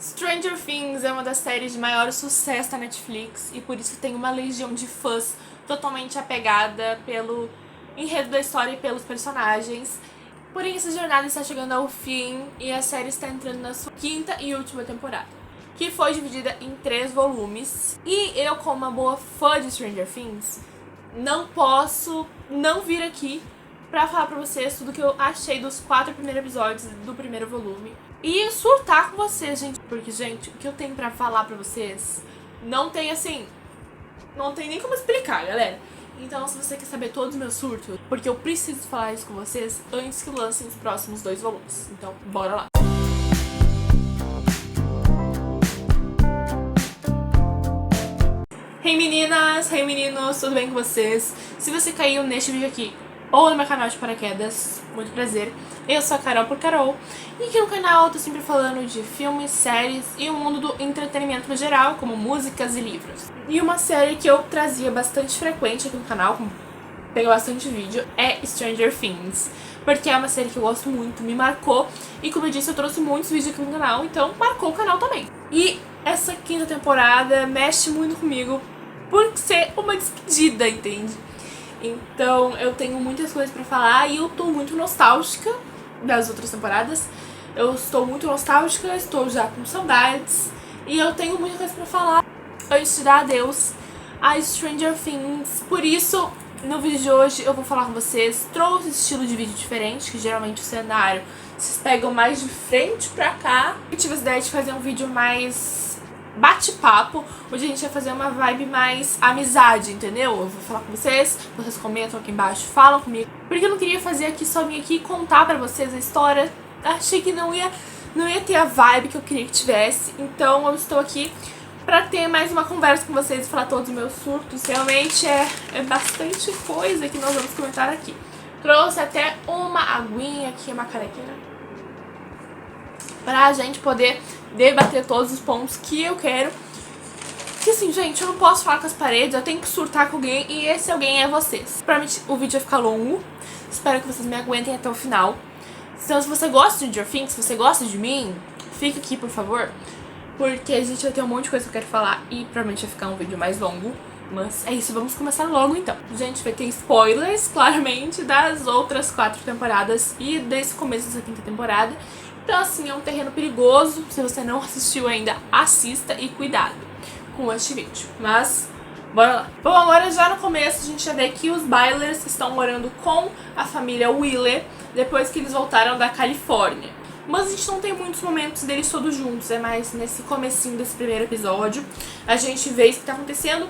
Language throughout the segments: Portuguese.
Stranger Things é uma das séries de maior sucesso da Netflix e por isso tem uma legião de fãs totalmente apegada pelo enredo da história e pelos personagens. Porém, essa jornada está chegando ao fim e a série está entrando na sua quinta e última temporada, que foi dividida em 3 volumes. E eu, como uma boa fã de Stranger Things, não posso não vir aqui pra falar pra vocês tudo que eu achei dos 4 primeiros episódios do primeiro volume. E surtar com vocês, gente. Porque, gente, o que eu tenho pra falar pra vocês não tem, assim, não tem nem como explicar, galera. Então, se você quer saber todos os meus surtos, porque eu preciso falar isso com vocês antes que lancem os próximos 2 volumes. Então, bora lá. Hey meninas, hey meninos, tudo bem com vocês? Se você caiu neste vídeo aqui ou no meu canal de paraquedas, muito prazer. Eu sou a Carol por Carol e aqui no canal eu tô sempre falando de filmes, séries e o mundo do entretenimento no geral, como músicas e livros. E uma série que eu trazia bastante frequente aqui no canal, pegou bastante vídeo, é Stranger Things. Porque é uma série que eu gosto muito, me marcou e, como eu disse, eu trouxe muitos vídeos aqui no canal, então marcou o canal também. E essa quinta temporada mexe muito comigo por ser uma despedida, entende? Então eu tenho muitas coisas pra falar e eu tô muito nostálgica das outras temporadas. Eu estou muito nostálgica, estou já com saudades e eu tenho muita coisa pra falar antes de dar adeus a Stranger Things. Por isso, no vídeo de hoje eu vou falar com vocês, trouxe esse estilo de vídeo diferente, que geralmente o cenário vocês pegam mais de frente pra cá. Eu tive a ideia de fazer um vídeo mais bate-papo, onde a gente vai fazer uma vibe mais amizade, entendeu? Eu vou falar com vocês comentam aqui embaixo, falam comigo. Porque eu não queria fazer aqui só vir aqui e contar pra vocês a história. Achei que não ia ter a vibe que eu queria que tivesse. Então eu estou aqui pra ter mais uma conversa com vocês e falar todos os meus surtos. Realmente é bastante coisa que nós vamos comentar aqui. Trouxe até uma aguinha aqui, uma canequinha, pra gente poder debater todos os pontos que eu quero. Que assim, gente, eu não posso falar com as paredes, eu tenho que surtar com alguém e esse alguém é vocês. Provavelmente o vídeo vai ficar longo, espero que vocês me aguentem até o final. Então, se você gosta de Stranger Things, se você gosta de mim, fica aqui, por favor, porque a gente vai ter um monte de coisa que eu quero falar e provavelmente vai ficar um vídeo mais longo. Mas é isso, vamos começar logo então. Gente, vai ter spoilers, claramente, das outras 4 temporadas e desse começo dessa quinta temporada. Então, assim, é um terreno perigoso. Se você não assistiu ainda, assista e cuidado com este vídeo. Mas, bora lá. Bom, agora já no começo a gente já vê que os Bylers estão morando com a família Wheeler depois que eles voltaram da Califórnia. Mas a gente não tem muitos momentos deles todos juntos, é mais nesse comecinho desse primeiro episódio. A gente vê isso que tá acontecendo.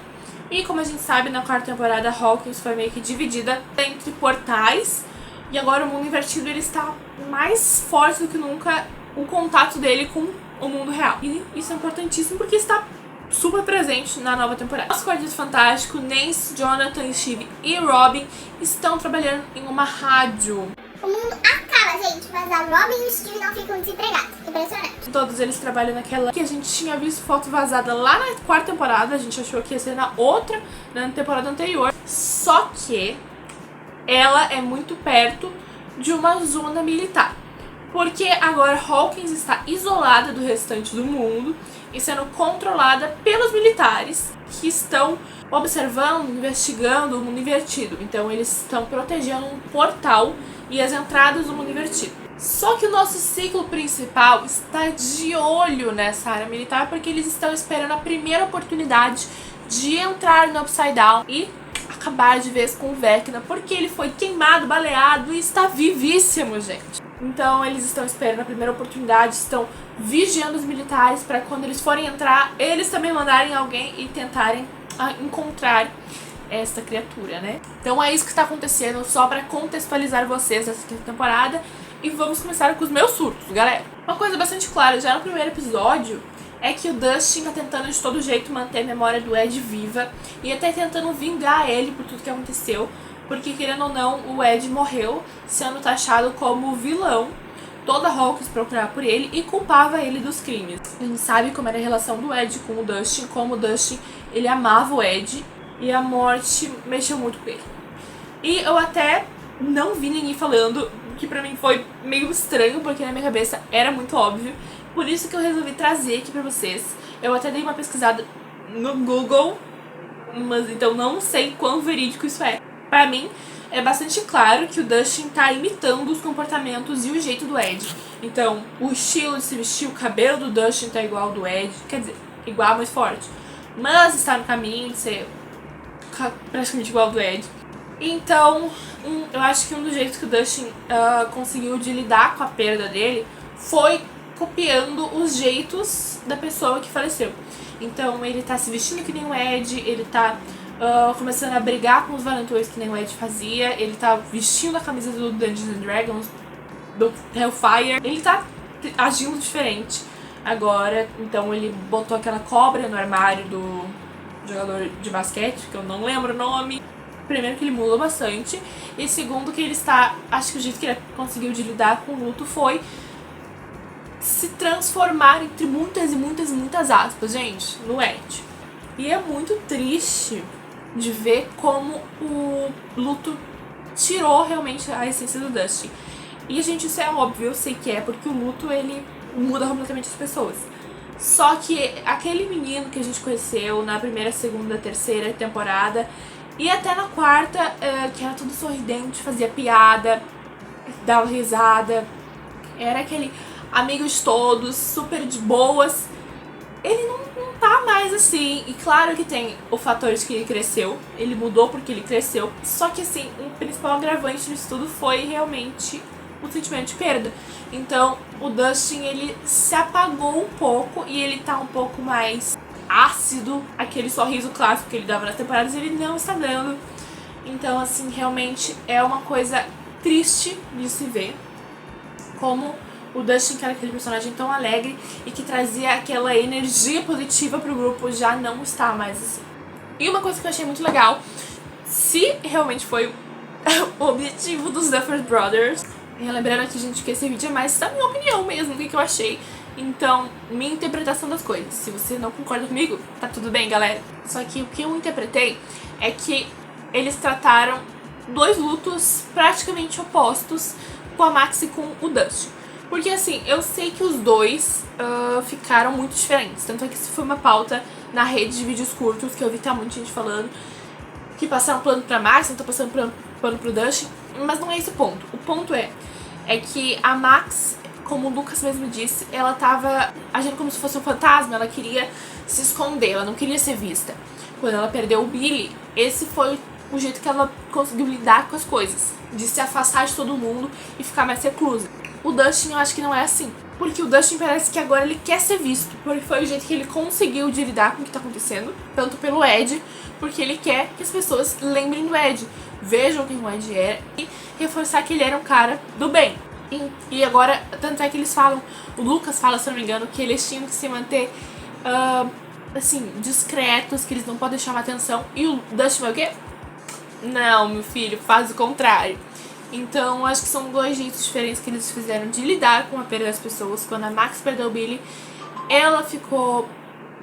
E como a gente sabe, na 4ª temporada, Hawkins foi meio que dividida entre portais. E agora o mundo invertido ele está mais forte do que nunca, o contato dele com o mundo real. E isso é importantíssimo porque está super presente na nova temporada. Os Quarteto Fantástico, Nancy, Jonathan, Steve e Robin estão trabalhando em uma rádio. O mundo acaba, gente, mas a Robin e o Steve não ficam desempregados. Impressionante. Todos eles trabalham naquela que a gente tinha visto foto vazada lá na 4ª temporada. A gente achou que ia ser na temporada anterior. Só que ela é muito perto de uma zona militar. Porque agora Hawkins está isolada do restante do mundo e sendo controlada pelos militares que estão observando, investigando o mundo invertido. Então eles estão protegendo um portal e as entradas do mundo invertido. Só que o nosso ciclo principal está de olho nessa área militar porque eles estão esperando a primeira oportunidade de entrar no Upside Down e acabar de vez com o Vecna, porque ele foi queimado, baleado e está vivíssimo, gente. Então eles estão esperando a primeira oportunidade, estão vigiando os militares para quando eles forem entrar, eles também mandarem alguém e tentarem encontrar essa criatura, né? Então é isso que está acontecendo, só para contextualizar vocês nessa quinta temporada. E vamos começar com os meus surtos, galera. Uma coisa bastante clara, já no primeiro episódio, é que o Dustin tá tentando de todo jeito manter a memória do Ed viva e até tentando vingar ele por tudo que aconteceu, porque querendo ou não, o Ed morreu sendo taxado como vilão. Toda Hawkins procurava por ele e culpava ele dos crimes. A gente sabe como era a relação do Ed com o Dustin, como o Dustin, ele amava o Ed e a morte mexeu muito com ele. E eu até não vi ninguém falando, que pra mim foi meio estranho, porque na minha cabeça era muito óbvio Por isso que eu resolvi trazer aqui pra vocês. Eu até dei uma pesquisada no Google, mas então não sei quão verídico isso é. Pra mim, é bastante claro que o Dustin tá imitando os comportamentos e o jeito do Ed. Então, o estilo de se vestir, o cabelo do Dustin tá igual ao do Ed. Quer dizer, igual, mas forte. Mas está no caminho de ser praticamente igual ao do Ed. Então, eu acho que um dos jeitos que o Dustin conseguiu de lidar com a perda dele foi copiando os jeitos da pessoa que faleceu. Então, ele tá se vestindo que nem o Ed, ele tá começando a brigar com os valentões que nem o Ed fazia, ele tá vestindo a camisa do Dungeons and Dragons, do Hellfire, ele tá agindo diferente agora. Então ele botou aquela cobra no armário do jogador de basquete, que eu não lembro o nome. Primeiro que ele mudou bastante, e segundo que ele está, acho que o jeito que ele conseguiu de lidar com o luto foi se transformar, entre muitas e muitas e muitas aspas, gente, no Ed. E é muito triste de ver como o luto tirou realmente a essência do Dustin. E, gente, isso é óbvio, eu sei que é, porque o luto, ele muda completamente as pessoas. Só que aquele menino que a gente conheceu na primeira, segunda, terceira temporada e até na quarta, que era todo sorridente, fazia piada, dava risada, era aquele amigo de todos, super de boas, ele não tá mais assim. E claro que tem o fator de que ele cresceu, ele mudou porque ele cresceu, só que assim, o principal agravante disso tudo foi realmente o sentimento de perda. Então o Dustin, ele se apagou um pouco e ele tá um pouco mais ácido, aquele sorriso clássico que ele dava nas temporadas ele não está dando. Então assim, realmente é uma coisa triste de se ver como o Dustin, que era aquele personagem tão alegre e que trazia aquela energia positiva pro grupo, já não está mais assim. E uma coisa que eu achei muito legal, se realmente foi o objetivo dos Duffer Brothers, lembrando aqui, gente, que esse vídeo é mais da minha opinião mesmo, o que eu achei. Então, minha interpretação das coisas. Se você não concorda comigo, tá tudo bem, galera. Só que o que eu interpretei é que eles trataram dois lutos praticamente opostos com a Max e com o Dustin. Porque assim, eu sei que os dois ficaram muito diferentes. Tanto é que isso foi uma pauta na rede de vídeos curtos, que eu vi que tá muita gente falando que passaram plano pra Max, não tá passando plano pro Dustin. Mas não é esse o ponto. O ponto é que a Max, como o Lucas mesmo disse, ela tava agindo como se fosse um fantasma. Ela queria se esconder, ela não queria ser vista. Quando ela perdeu o Billy, esse foi o jeito que ela conseguiu lidar com as coisas, de se afastar de todo mundo e ficar mais reclusa. O Dustin, eu acho que não é assim, porque o Dustin parece que agora ele quer ser visto, porque foi o jeito que ele conseguiu de lidar com o que tá acontecendo, tanto pelo Ed, porque ele quer que as pessoas lembrem do Ed, vejam quem o Ed é e reforçar que ele era um cara do bem. E agora, tanto é que eles falam, o Lucas fala, se não me engano, que eles tinham que se manter assim, discretos, que eles não podem chamar atenção, e o Dustin vai o quê? Não, meu filho, faz o contrário. Então, acho que são dois jeitos diferentes que eles fizeram de lidar com a perda das pessoas. Quando a Max perdeu o Billy, ela ficou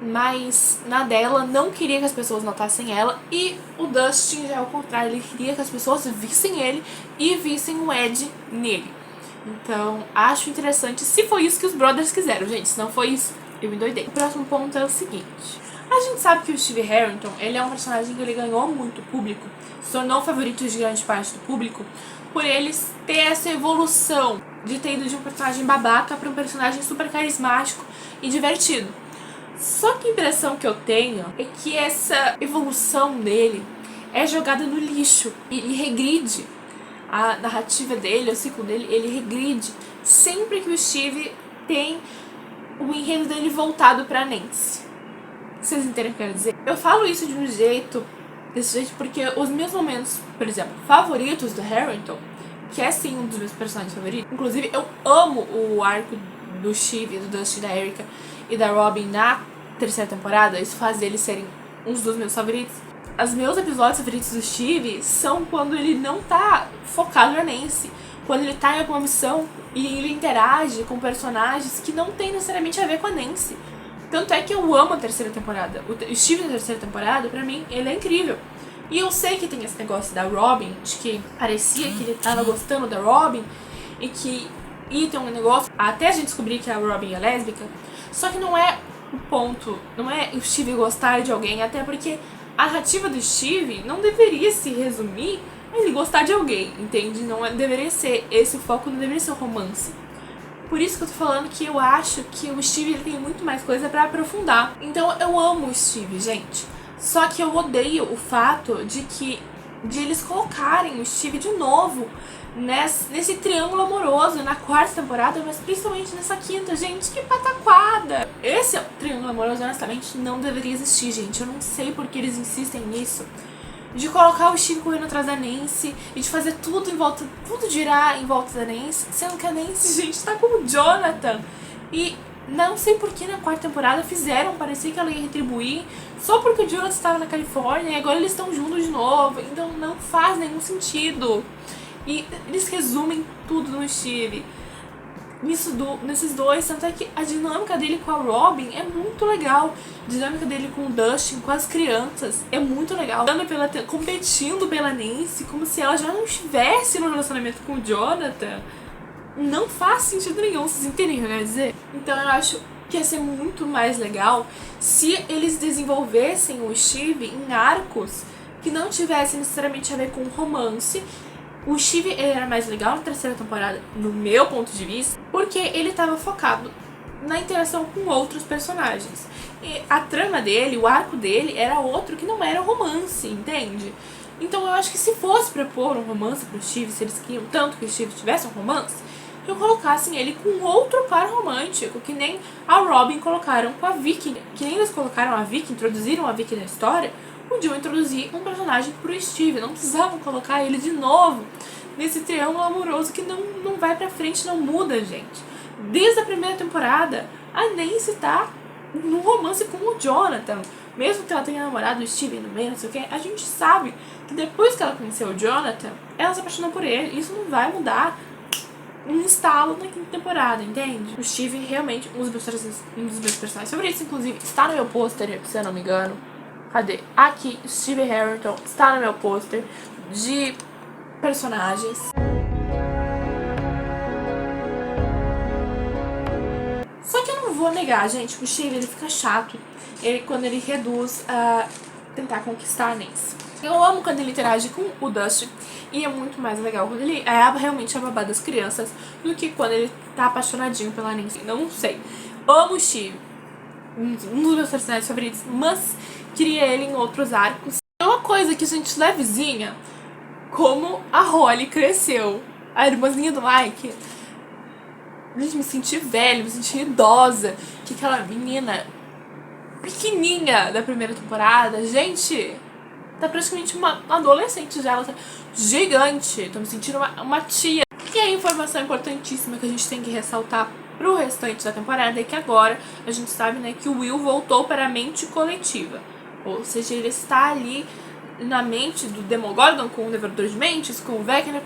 mais na dela, não queria que as pessoas notassem ela. E o Dustin já é o contrário, ele queria que as pessoas vissem ele e vissem o Ed nele. Então, acho interessante, se foi isso que os brothers quiseram, gente. Se não foi isso, eu me doidei. O próximo ponto é o seguinte. A gente sabe que o Steve Harrington, ele é um personagem que ele ganhou muito público, se tornou favorito de grande parte do público, por eles ter essa evolução de ter ido de um personagem babaca para um personagem super carismático e divertido. Só que a impressão que eu tenho é que essa evolução dele é jogada no lixo e ele regride. A narrativa dele, o ciclo dele, ele regride sempre que o Steve tem o enredo dele voltado pra Nancy. Vocês entendem o que eu quero dizer? Eu falo isso de um jeito, desse jeito, porque os meus momentos, por exemplo, favoritos do Harrington, que é sim um dos meus personagens favoritos, inclusive eu amo o arco do Steve, do Dustin, da Erica e da Robin na terceira temporada, isso faz eles serem uns dos meus favoritos. Os meus episódios favoritos do Steve são quando ele não tá focado na Nancy, quando ele tá em alguma missão e ele interage com personagens que não tem necessariamente a ver com a Nancy. Tanto é que eu amo a terceira temporada. O Steve da terceira temporada, pra mim, ele é incrível. E eu sei que tem esse negócio da Robin, de que parecia que ele tava gostando da Robin e que e tem um negócio até a gente descobrir que a Robin é lésbica. Só que não é o ponto, não é o Steve gostar de alguém, até porque a narrativa do Steve não deveria se resumir a ele gostar de alguém, entende? Não deveria ser esse o foco, não deveria ser o romance. Por isso que eu tô falando que eu acho que o Steve ele tem muito mais coisa pra aprofundar. Então eu amo o Steve, gente. Só que eu odeio o fato de eles colocarem o Steve de novo nesse triângulo amoroso na quarta temporada, mas principalmente nessa quinta. Gente, que pataquada! Esse triângulo amoroso, honestamente, não deveria existir, gente. Eu não sei por que eles insistem nisso. De colocar o Steve correndo atrás da Nancy e de fazer tudo girar em volta da Nancy, sendo que a Nancy, gente, tá com o Jonathan. E não sei por que na quarta temporada fizeram parecer que ela ia retribuir só porque o Jonathan estava na Califórnia e agora eles estão juntos de novo. Então não faz nenhum sentido. E eles resumem tudo no Steve. Nesses dois, tanto é que a dinâmica dele com a Robin é muito legal. A dinâmica dele com o Dustin, com as crianças, é muito legal. Competindo pela Nancy, como se ela já não estivesse no relacionamento com o Jonathan. Não faz sentido nenhum, vocês entendem o que eu quero dizer? Então eu acho que ia ser muito mais legal se eles desenvolvessem o Steve em arcos que não tivessem necessariamente a ver com romance. O Steve ele era mais legal na terceira temporada, no meu ponto de vista, porque ele estava focado na interação com outros personagens. E a trama dele, o arco dele, era outro que não era romance, entende? Então eu acho que se fosse pra pôr um romance pro Steve, se eles queriam tanto que o Steve tivesse um romance, que colocassem ele com outro par romântico, que nem a Robin colocaram com a Vicky. Que nem eles colocaram a Vicky, introduziram a Vicky na história, podiam introduzir um personagem pro Steve, não precisavam colocar ele de novo nesse triângulo amoroso que não vai pra frente, não muda, gente. Desde a primeira temporada, a Nancy tá num romance com o Jonathan. Mesmo que ela tenha namorado o Steve no meio, não sei o que, a gente sabe que depois que ela conheceu o Jonathan, ela se apaixonou por ele. Isso não vai mudar um estalo na quinta temporada, entende? O Steve realmente, um dos meus personagens favoritos, inclusive, está no meu pôster, se eu não me engano. Cadê? Aqui, Steve Harrington está no meu pôster de personagens. Só que eu não vou negar, gente, o Steve ele fica chato quando ele reduz a tentar conquistar a Nancy. Eu amo quando ele interage com o Dustin e é muito mais legal quando ele é realmente a babá das crianças do que quando ele tá apaixonadinho pela Nancy. Não sei. Amo o Steve. Um dos meus personagens favoritos, mas queria ele em outros arcos. É uma coisa que a gente levezinha, como a Holly cresceu, a irmãzinha do Mike. Gente, me senti velha, me senti idosa. Que aquela menina pequenininha da primeira temporada, gente, tá praticamente uma adolescente já, ela tá gigante. Tô me sentindo uma tia. E a informação importantíssima que a gente tem que ressaltar pro restante da temporada é que agora a gente sabe, né, que o Will voltou para a mente coletiva. Ou seja, ele está ali na mente do Demogorgon com o Devorador de Mentes, com o Vecna,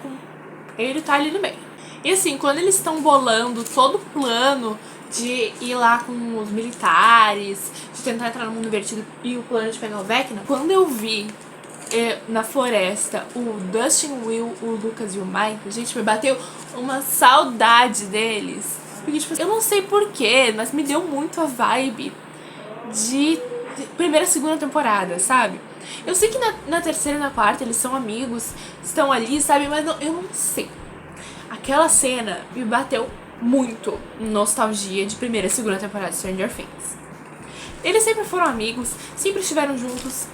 ele tá ali no meio. E assim, quando eles estão bolando todo o plano de ir lá com os militares, de tentar entrar no mundo invertido e o plano de pegar o Vecna, quando eu vi na floresta o Dustin, o Will, o Lucas e o Mike, gente, me bateu uma saudade deles. Porque, tipo, eu não sei porquê, mas me deu muito a vibe de primeira e segunda temporada, sabe? Eu sei que na terceira e na quarta eles são amigos, estão ali, sabe? Mas eu não sei. Aquela cena me bateu muito nostalgia de primeira e segunda temporada de Stranger Things. Eles sempre foram amigos, sempre estiveram juntos.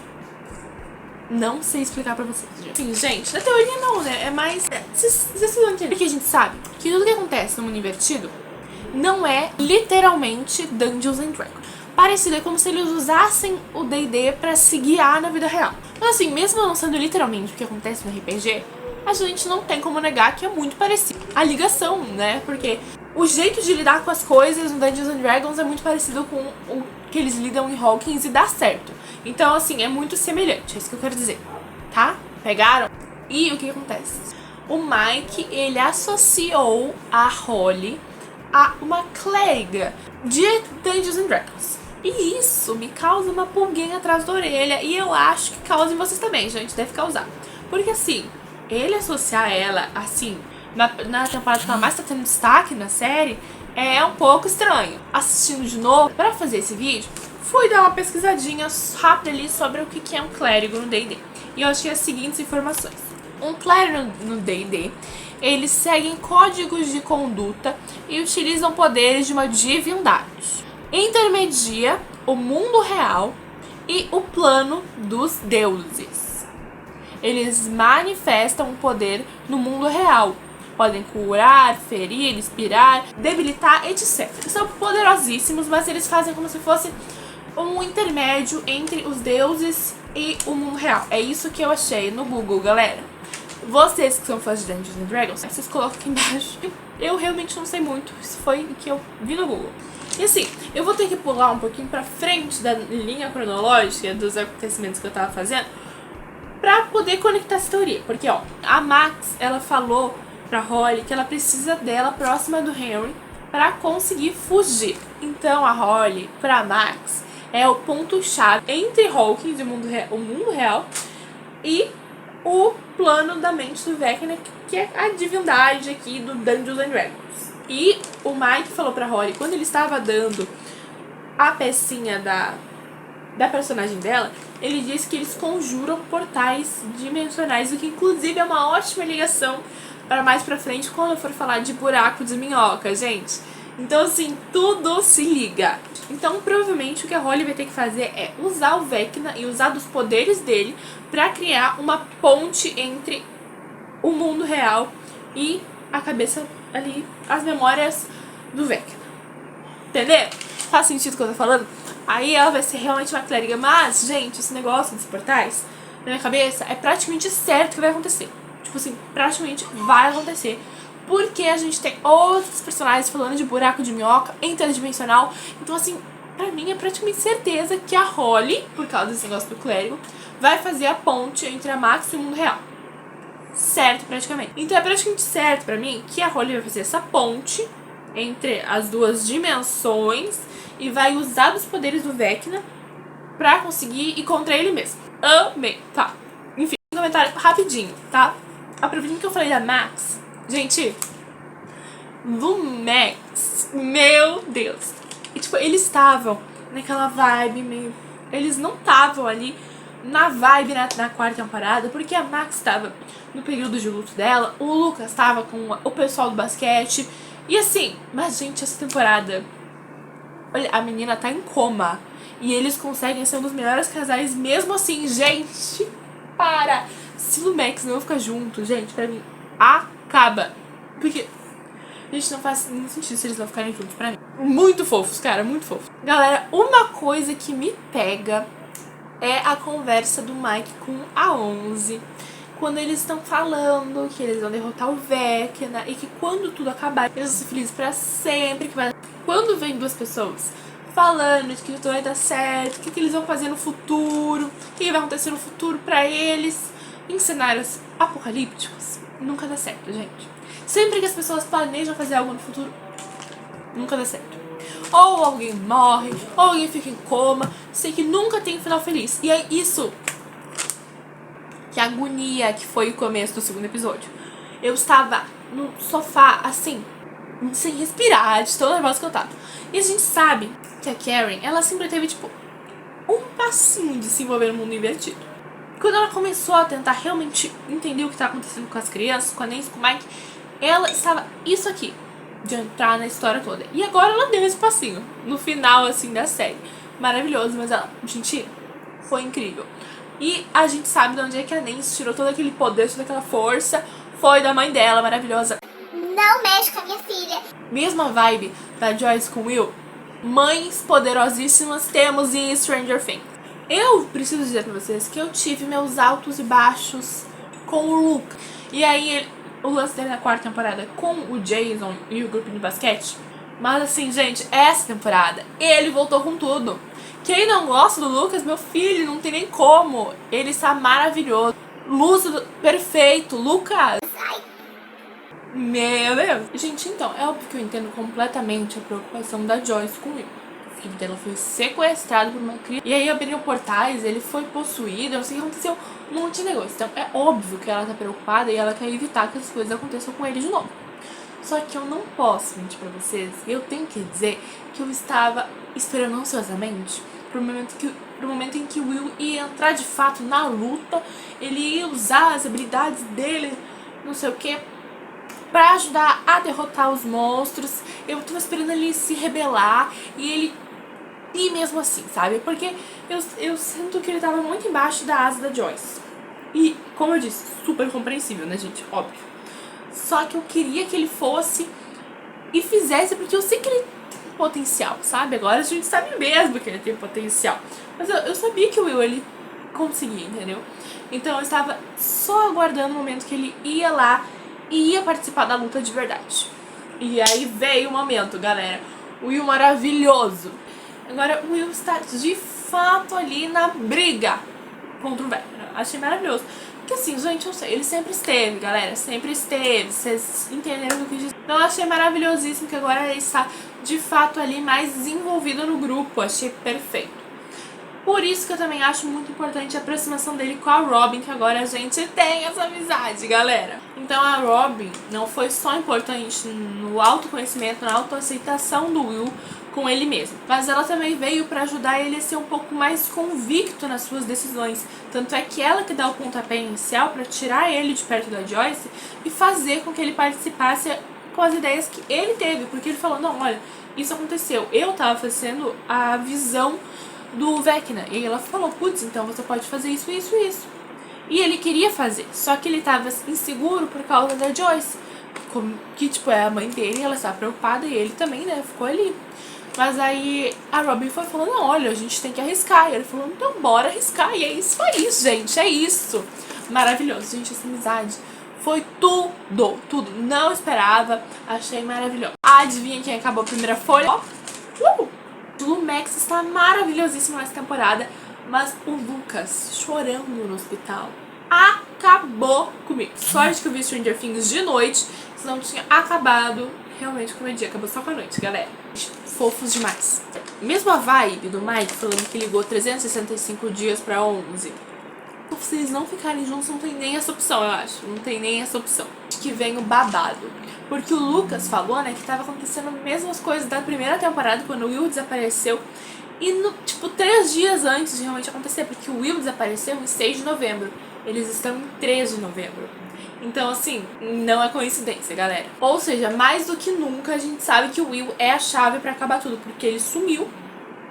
Não sei explicar pra vocês. Sim, gente, na teoria não, né? É mais... Vocês vão entender. Porque a gente sabe que tudo que acontece no mundo invertido não é literalmente Dungeons and Dragons. Parecido, é como se eles usassem o D&D pra se guiar na vida real. Mas assim, mesmo não sendo literalmente o que acontece no RPG, a gente não tem como negar que é muito parecido. A ligação, né? Porque o jeito de lidar com as coisas no Dungeons and Dragons é muito parecido com o que eles lidam em Hawkins e dá certo. Então, assim, é muito semelhante, é isso que eu quero dizer, tá? Pegaram? E o que acontece? O Mike, ele associou a Holly a uma clériga de Dungeons and Dragons. E isso me causa uma pulguinha atrás da orelha. E eu acho que causa em vocês também, gente. Deve causar. Porque assim, ele associar ela, assim, na temporada que ela mais tá tendo destaque na série, é um pouco estranho. Assistindo de novo, pra fazer esse vídeo, fui dar uma pesquisadinha rápida ali sobre o que é um clérigo no D&D. E eu achei as seguintes informações. Um clérigo no D&D, eles seguem códigos de conduta e utilizam poderes de uma divindade. Intermedia o mundo real e o plano dos deuses. Eles manifestam o poder no mundo real. Podem curar, ferir, inspirar, debilitar, etc. São poderosíssimos, mas eles fazem como se fosse um intermédio entre os deuses e o mundo real. É isso que eu achei no Google, galera. Vocês que são fãs de Dungeons and Dragons, vocês colocam aqui embaixo. Eu realmente não sei muito, isso foi o que eu vi no Google. E assim, eu vou ter que pular um pouquinho pra frente da linha cronológica dos acontecimentos que eu tava fazendo pra poder conectar essa teoria. Porque, ó, a Max, ela falou pra Holly que ela precisa dela próxima do Henry pra conseguir fugir. Então a Holly, pra Max, é o ponto-chave entre Hawkins e o mundo real e o plano da mente do Vecna, que é a divindade aqui do Dungeons and Dragons. E o Mike falou pra Holly, quando ele estava dando a pecinha da personagem dela, ele disse que eles conjuram portais dimensionais, o que inclusive é uma ótima ligação para mais pra frente quando eu for falar de buraco de minhoca, gente. Então assim, tudo se liga. Então provavelmente o que a Holly vai ter que fazer é usar o Vecna e usar dos poderes dele pra criar uma ponte entre o mundo real e a cabeça ali, as memórias do Vecna. Entendeu? Faz sentido o que eu tô falando? Aí ela vai ser realmente uma clériga. Mas, gente, esse negócio dos portais, na minha cabeça, é praticamente certo que vai acontecer. Tipo assim, praticamente vai acontecer. Porque a gente tem outros personagens falando de buraco de minhoca interdimensional. Então, assim, pra mim é praticamente certeza que a Holly, por causa desse negócio do clérigo, vai fazer a ponte entre a Max e o mundo real. Certo, praticamente. Então é praticamente certo pra mim que a Holly vai fazer essa ponte entre as duas dimensões e vai usar dos poderes do Vecna pra conseguir ir contra ele mesmo. Amei, tá. Enfim, um comentário rapidinho, tá? Aproveitando que eu falei da Max, gente, do Max, meu Deus. E tipo, eles estavam naquela vibe meio... Eles não estavam ali na vibe na quarta temporada, porque a Max estava no período de luto dela, o Lucas estava com o pessoal do basquete, e assim, mas gente, essa temporada, olha, a menina tá em coma, e eles conseguem ser um dos melhores casais mesmo assim, gente, para! Se o Max não ficar junto, gente, pra mim, acaba, porque, gente, não faz nenhum sentido se eles não ficarem juntos pra mim. Muito fofos, cara, muito fofos. Galera, uma coisa que me pega é a conversa do Mike com a 11, quando eles estão falando que eles vão derrotar o Vecna e que quando tudo acabar, eles vão ser felizes pra sempre. Quando vem duas pessoas falando de que tudo vai dar certo, o que eles vão fazer no futuro, o que vai acontecer no futuro pra eles, em cenários apocalípticos, nunca dá certo, gente. Sempre que as pessoas planejam fazer algo no futuro, nunca dá certo. Ou alguém morre, ou alguém fica em coma. Sei que nunca tem um final feliz. E é isso. Que agonia que foi o começo do segundo episódio. Eu estava no sofá, assim, sem respirar, de tão nervosa que eu tava. E a gente sabe que a Karen, ela sempre teve, tipo, um passinho de se envolver no mundo invertido. Quando ela começou a tentar realmente entender o que estava acontecendo com as crianças, com a Nancy, com o Mike, ela estava isso aqui, de entrar na história toda. E agora ela deu esse passinho, no final, assim, da série. Maravilhoso, mas ela, gente, foi incrível. E a gente sabe de onde é que a Nancy tirou todo aquele poder, toda aquela força. Foi da mãe dela, maravilhosa. Não mexe com a minha filha. Mesma vibe da Joyce com Will. Mães poderosíssimas temos em Stranger Things. Eu preciso dizer pra vocês que eu tive meus altos e baixos com o Luke. E aí, o lance dele na quarta temporada com o Jason e o grupo de basquete. Mas assim, gente, essa temporada, ele voltou com tudo. Quem não gosta do Lucas, meu filho, não tem nem como. Ele está maravilhoso. Lúcido, perfeito. Lucas. Meu Deus. Gente, então, é óbvio que eu entendo completamente a preocupação da Joyce com ele. que ela foi sequestrada por uma criança. E aí abriram portais, ele foi possuído, não sei o que aconteceu, um monte de negócio. Então é óbvio que ela tá preocupada e ela quer evitar que as coisas aconteçam com ele de novo. Só que eu não posso mentir pra vocês, eu tenho que dizer que eu estava esperando ansiosamente pro momento em que o Will ia entrar de fato na luta, ele ia usar as habilidades dele, não sei o que, pra ajudar a derrotar os monstros. Eu tava esperando ele se rebelar e ele ir mesmo assim, sabe? Porque eu sinto que ele tava muito embaixo da asa da Joyce. E, como eu disse, super compreensível, né, gente? Óbvio. Só que eu queria que ele fosse e fizesse, porque eu sei que ele tem potencial, sabe? Agora a gente sabe mesmo que ele tem potencial. Mas eu sabia que o Will, ele conseguia, entendeu? Então eu estava só aguardando o momento que ele ia lá e ia participar da luta de verdade. E aí veio o momento, galera. O Will maravilhoso. Agora o Will está de fato ali na briga contra o Vecna. Achei maravilhoso. Porque assim, gente, eu sei, ele sempre esteve, galera. Sempre esteve. Vocês entenderam o que eu quis dizer? Então eu achei maravilhosíssimo que agora ele está de fato ali mais envolvido no grupo. Achei perfeito. Por isso que eu também acho muito importante a aproximação dele com a Robin, que agora a gente tem essa amizade, galera. Então a Robin não foi só importante no autoconhecimento, na autoaceitação do Will com ele mesmo, mas ela também veio pra ajudar ele a ser um pouco mais convicto nas suas decisões. Tanto é que ela que dá o pontapé inicial pra tirar ele de perto da Joyce e fazer com que ele participasse com as ideias que ele teve, porque ele falou, não, olha, isso aconteceu, eu tava fazendo a visão do Vecna. E ela falou, putz, então você pode fazer isso, isso, isso. E ele queria fazer, só que ele tava inseguro por causa da Joyce, que tipo, é a mãe dele, ela estava preocupada e ele também, né, ficou ali. Mas aí a Robin foi falando, não, olha, a gente tem que arriscar. E ele falou, então bora arriscar. E é isso aí, gente, é isso. Maravilhoso, gente, essa amizade foi tudo, tudo. Não esperava, achei maravilhoso. Adivinha quem acabou a primeira folha? O Max está maravilhosíssimo nessa temporada, mas o Lucas chorando no hospital acabou comigo. Sorte que eu vi Stranger Things de noite, senão tinha acabado realmente com o meu dia. Acabou só com a noite, galera. Fofos demais. Mesma vibe do Mike falando que ligou 365 dias pra 11. Se eles não ficarem juntos, não tem nem essa opção, eu acho. Não tem nem essa opção. Acho que vem o babado. Porque o Lucas falou, né, que tava acontecendo as mesmas coisas da primeira temporada, quando o Will desapareceu. E, tipo, 3 dias antes de realmente acontecer. Porque o Will desapareceu em 6 de novembro. Eles estão em 13 de novembro. Então, assim, não é coincidência, galera. Ou seja, mais do que nunca, a gente sabe que o Will é a chave pra acabar tudo. Porque ele sumiu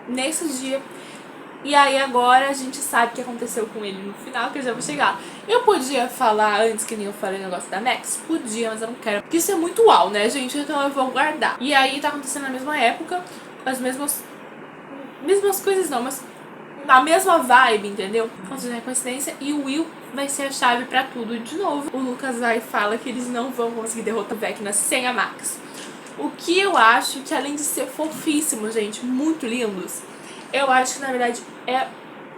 nesse dia. E aí agora a gente sabe o que aconteceu com ele no final, que eu já vou chegar. Eu podia falar antes, que nem eu falei o negócio da Max? Podia, mas eu não quero. Porque isso é muito uau, né, gente? Então eu vou guardar. E aí tá acontecendo na mesma época, as mesmas coisas não, mas a mesma vibe, entendeu? Ou seja, é coincidência. E o Will vai ser a chave pra tudo de novo. O Lucas vai e fala que eles não vão conseguir derrotar o Vecna sem a Max. O que eu acho que, além de ser fofíssimo, gente, muito lindos, eu acho que na verdade é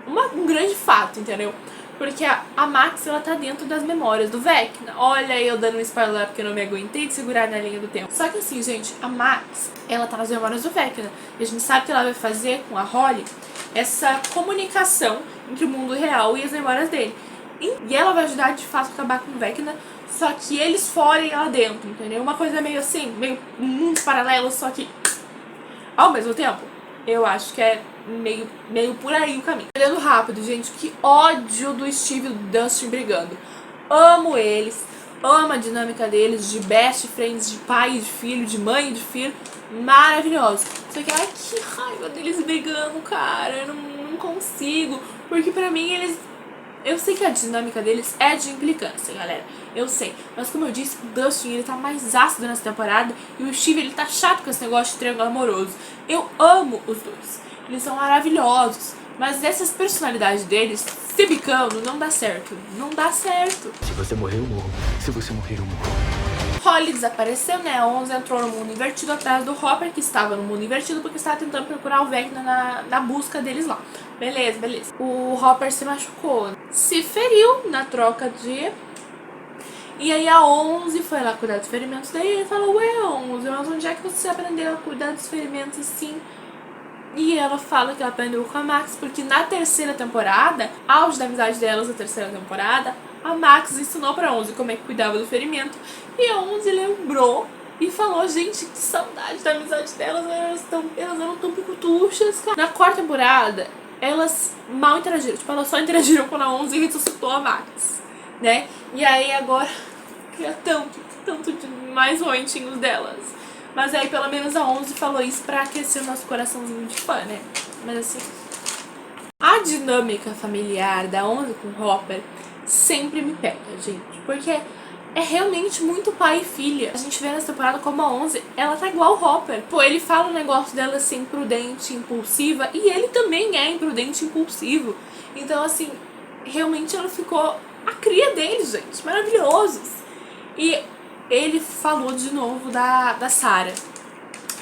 um grande fato, entendeu? Porque a Max, ela tá dentro das memórias do Vecna. Olha eu dando um spoiler porque eu não me aguentei de segurar na linha do tempo. Só que assim, gente, a Max, ela tá nas memórias do Vecna. E a gente sabe que ela vai fazer com a Holly essa comunicação entre o mundo real e as memórias dele. E ela vai ajudar de fato a acabar com o Vecna, só que eles fora e ela dentro, entendeu? Uma coisa meio assim, meio mundos paralelos, só que ao mesmo tempo, eu acho que é meio por aí o caminho. Olhando rápido, gente, que ódio do Steve e do Dustin brigando. Amo eles, amo a dinâmica deles, de best friends, de pai e de filho, de mãe e de filho, maravilhoso. Só que, ai, que raiva deles brigando, cara, eu não consigo, porque pra mim eles... Eu sei que a dinâmica deles é de implicância, galera. Eu sei. Mas como eu disse, o Dustin, ele tá mais ácido nessa temporada. E o Steve, ele tá chato com esse negócio de triângulo amoroso. Eu amo os dois. Eles são maravilhosos. Mas essas personalidades deles, se bicando, não dá certo. Não dá certo. Se você morrer, eu morro. Se você morrer, eu morro. Holly desapareceu, né? A 11 entrou no mundo invertido atrás do Hopper, que estava no mundo invertido porque estava tentando procurar o Vecna na busca deles lá. Beleza, beleza. O Hopper se machucou, se feriu na troca de... E aí a 11 foi lá cuidar dos ferimentos dele e ele falou, ué, 11, mas onde é que você aprendeu a cuidar dos ferimentos assim E ela fala que ela aprendeu com a Max, porque na terceira temporada, auge da amizade delas na terceira temporada, a Max ensinou pra 11 como é que cuidava do ferimento. E a 11 lembrou e falou, gente, que saudade da amizade delas, elas eram tão picutuchas, cara. Na quarta temporada, elas mal interagiram, tipo, elas só interagiram quando a 11 ressuscitou a Max, né? E aí agora, queria tanto de mais momentinhos delas. Mas aí pelo menos a 11 falou isso pra aquecer o nosso coraçãozinho de fã, né? Mas assim, a dinâmica familiar da 11 com o Hopper sempre me pega, gente. Porque é realmente muito pai e filha. A gente vê nessa temporada como a 11, ela tá igual o Hopper. Pô, ele fala um negócio dela ser imprudente, impulsiva, e ele também é imprudente e impulsivo. Então assim, realmente ela ficou a cria deles, gente. Maravilhosos. E ele falou de novo da Sarah,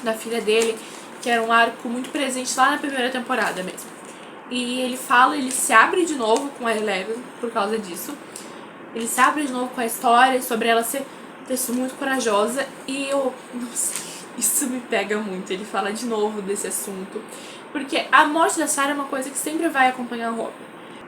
da filha dele, que era um arco muito presente lá na primeira temporada mesmo. E ele fala, ele se abre de novo com a Eleven por causa disso. Ele se abre de novo com a história sobre ela ser muito corajosa. E eu não sei, isso me pega muito. Ele fala de novo desse assunto, porque a morte da Sarah é uma coisa que sempre vai acompanhar o Hopper.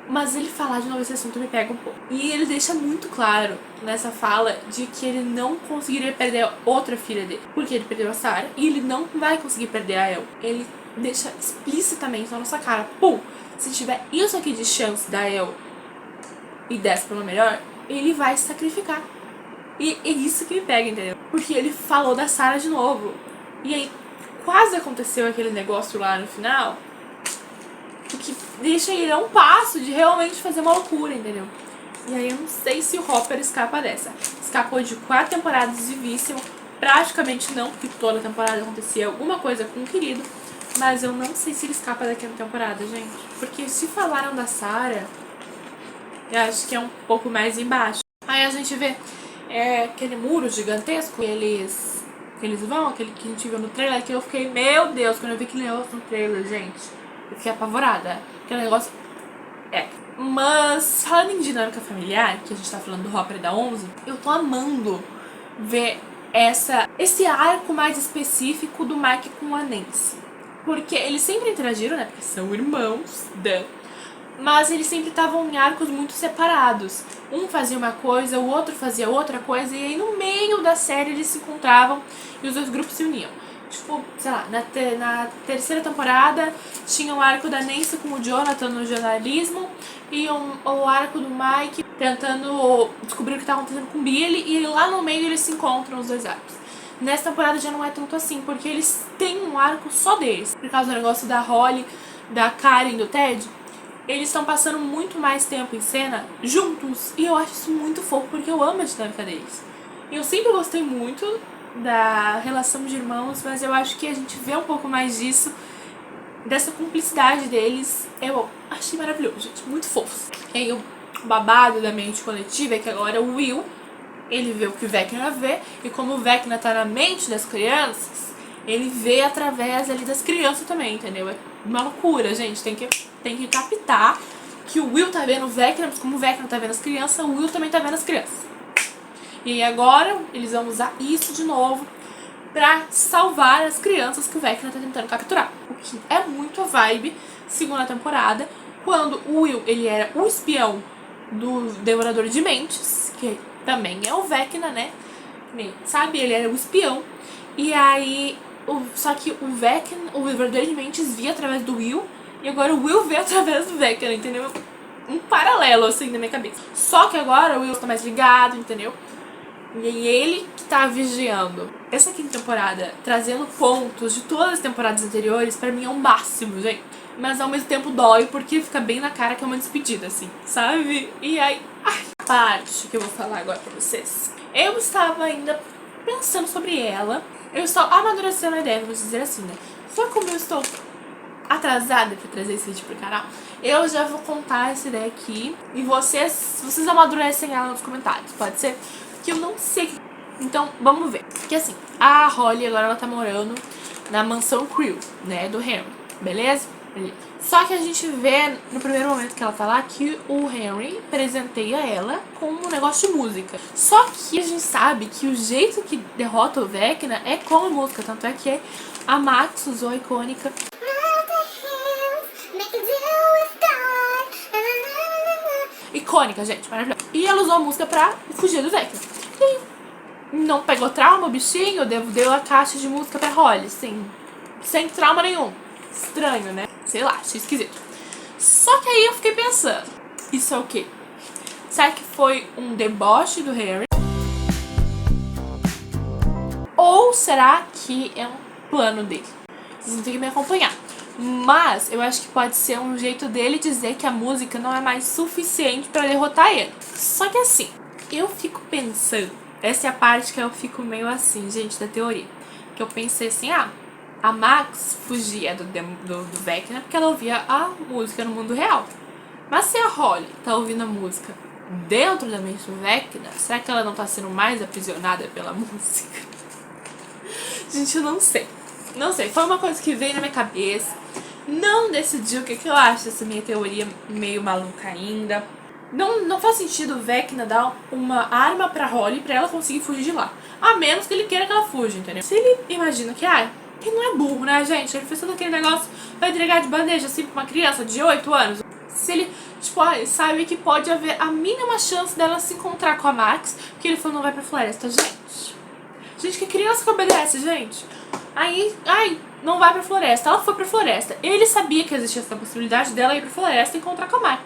Mas ele falar de novo esse assunto me pega um pouco. E ele deixa muito claro nessa fala de que ele não conseguiria perder a outra filha dele, porque ele perdeu a Sarah e ele não vai conseguir perder a El. Ele deixa explicitamente na nossa cara, pum, se tiver isso aqui de chance da El e dessa pelo melhor, ele vai se sacrificar. E é isso que me pega, entendeu? Porque ele falou da Sarah de novo. E aí quase aconteceu aquele negócio lá no final, o que deixa ele a um passo de realmente fazer uma loucura, entendeu? E aí eu não sei se o Hopper escapa dessa. Escapou de 4 temporadas vivíssimo, praticamente não, porque toda temporada acontecia alguma coisa com o querido. Mas eu não sei se ele escapa daquela temporada, gente. Porque se falaram da Sarah, eu acho que é um pouco mais embaixo. Aí a gente vê aquele muro gigantesco, eles vão, aquele que a gente viu no trailer, que eu fiquei, meu Deus, quando eu vi aquele negócio no trailer, gente, eu fiquei apavorada. Aquele negócio Mas, falando em dinâmica familiar, que a gente tá falando do Hopper e da 11, eu tô amando ver esse arco mais específico do Mike com a Nancy. Porque eles sempre interagiram, né? Porque são irmãos, mas eles sempre estavam em arcos muito separados. Um fazia uma coisa, o outro fazia outra coisa, e aí no meio da série eles se encontravam e os dois grupos se uniam. Tipo, sei lá, na terceira temporada tinha o arco da Nancy com o Jonathan no jornalismo e o arco do Mike tentando descobrir o que tá acontecendo com o Billy, e lá no meio eles se encontram, os dois arcos. Nessa temporada já não é tanto assim, porque eles têm um arco só deles. Por causa do negócio da Holly, da Karen e do Ted, eles estão passando muito mais tempo em cena juntos, e eu acho isso muito fofo, porque eu amo a dinâmica deles. Eu sempre gostei muito da relação de irmãos, mas eu acho que a gente vê um pouco mais disso, dessa cumplicidade deles. Eu achei maravilhoso, gente, muito fofo. E aí o babado da mente coletiva é que agora o Will, ele vê o que o Vecna vê, e como o Vecna tá na mente das crianças, ele vê através ali das crianças também, entendeu? É uma loucura, gente, tem que captar que o Will tá vendo o Vecna, mas como o Vecna tá vendo as crianças, o Will também tá vendo as crianças. E aí agora eles vão usar isso de novo pra salvar as crianças que o Vecna tá tentando capturar. O que é muito a vibe segunda temporada, quando o Will, ele era o espião do Devorador de Mentes, que também é o Vecna, né? Sabe, ele era o espião. E aí, só que o Vecna, o Devorador de Mentes via através do Will, e agora o Will vê através do Vecna, entendeu? Um paralelo, assim, na minha cabeça. Só que agora o Will tá mais ligado, entendeu? E aí ele que tá vigiando. Essa quinta temporada, trazendo pontos de todas as temporadas anteriores, pra mim é um máximo, gente. Mas ao mesmo tempo dói, porque fica bem na cara que é uma despedida, assim, sabe? E aí, a parte que eu vou falar agora pra vocês. Eu estava ainda pensando sobre ela. Eu estou amadurecendo a ideia, vamos dizer assim, né? Só como eu estou atrasada pra trazer esse vídeo pro canal, eu já vou contar essa ideia aqui. E vocês amadurecem ela nos comentários, pode ser? Que eu não sei. Então, vamos ver. Porque assim, a Holly agora ela tá morando na mansão Creel, né, do Henry, beleza? Só que a gente vê no primeiro momento que ela tá lá que o Henry presenteia ela com um negócio de música. Só que a gente sabe que o jeito que derrota o Vecna é com a música, tanto é que a Max usou a icônica icônica, gente, maravilhosa. E ela usou a música pra fugir do Vecna. E não pegou trauma, o bichinho, deu a caixa de música pra Holly, sem trauma nenhum. Estranho, né? Sei lá, achei esquisito. Só que aí eu fiquei pensando, isso é o quê? Será que foi um deboche do Harry? Ou será que é um plano dele? Vocês vão ter que me acompanhar. Mas eu acho que pode ser um jeito dele dizer que a música não é mais suficiente pra derrotar ele. Só que assim, eu fico pensando, essa é a parte que eu fico meio assim, gente, da teoria. Que eu pensei assim, a Max fugia do Vecna porque ela ouvia a música no mundo real. Mas se a Holly tá ouvindo a música dentro da mente do Vecna, será que ela não tá sendo mais aprisionada pela música? Gente, eu não sei. Não sei, foi uma coisa que veio na minha cabeça. Não decidi o que eu acho dessa minha teoria meio maluca ainda. Não faz sentido o Vecna dar uma arma pra Holly pra ela conseguir fugir de lá. A menos que ele queira que ela fuja, entendeu? Se ele imagina que, ele não é burro, né, gente? Ele fez todo aquele negócio pra entregar de bandeja, assim, pra uma criança de 8 anos. Se ele, sabe que pode haver a mínima chance dela se encontrar com a Max, porque ele falou, não vai pra floresta, gente. Gente, que criança que obedece, gente. Aí, não vai pra floresta. Ela foi pra floresta. Ele sabia que existia essa possibilidade dela ir pra floresta e encontrar com a Max.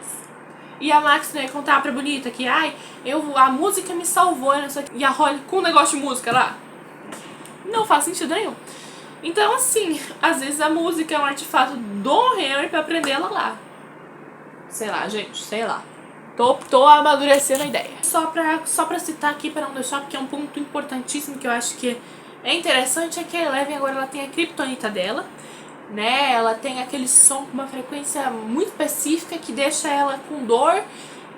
E a Max não ia contar pra bonita que, a música me salvou, não sei o quê. E a Holly com um negócio de música lá. Não faz sentido nenhum. Então, assim, às vezes a música é um artefato do Henry pra prender ela lá. Sei lá, gente, sei lá. Tô amadurecendo a ideia. Só pra citar aqui, pra não deixar, porque é um ponto importantíssimo que eu acho que é interessante, é que a Eleven agora ela tem a kryptonita dela, né? Ela tem aquele som com uma frequência muito específica que deixa ela com dor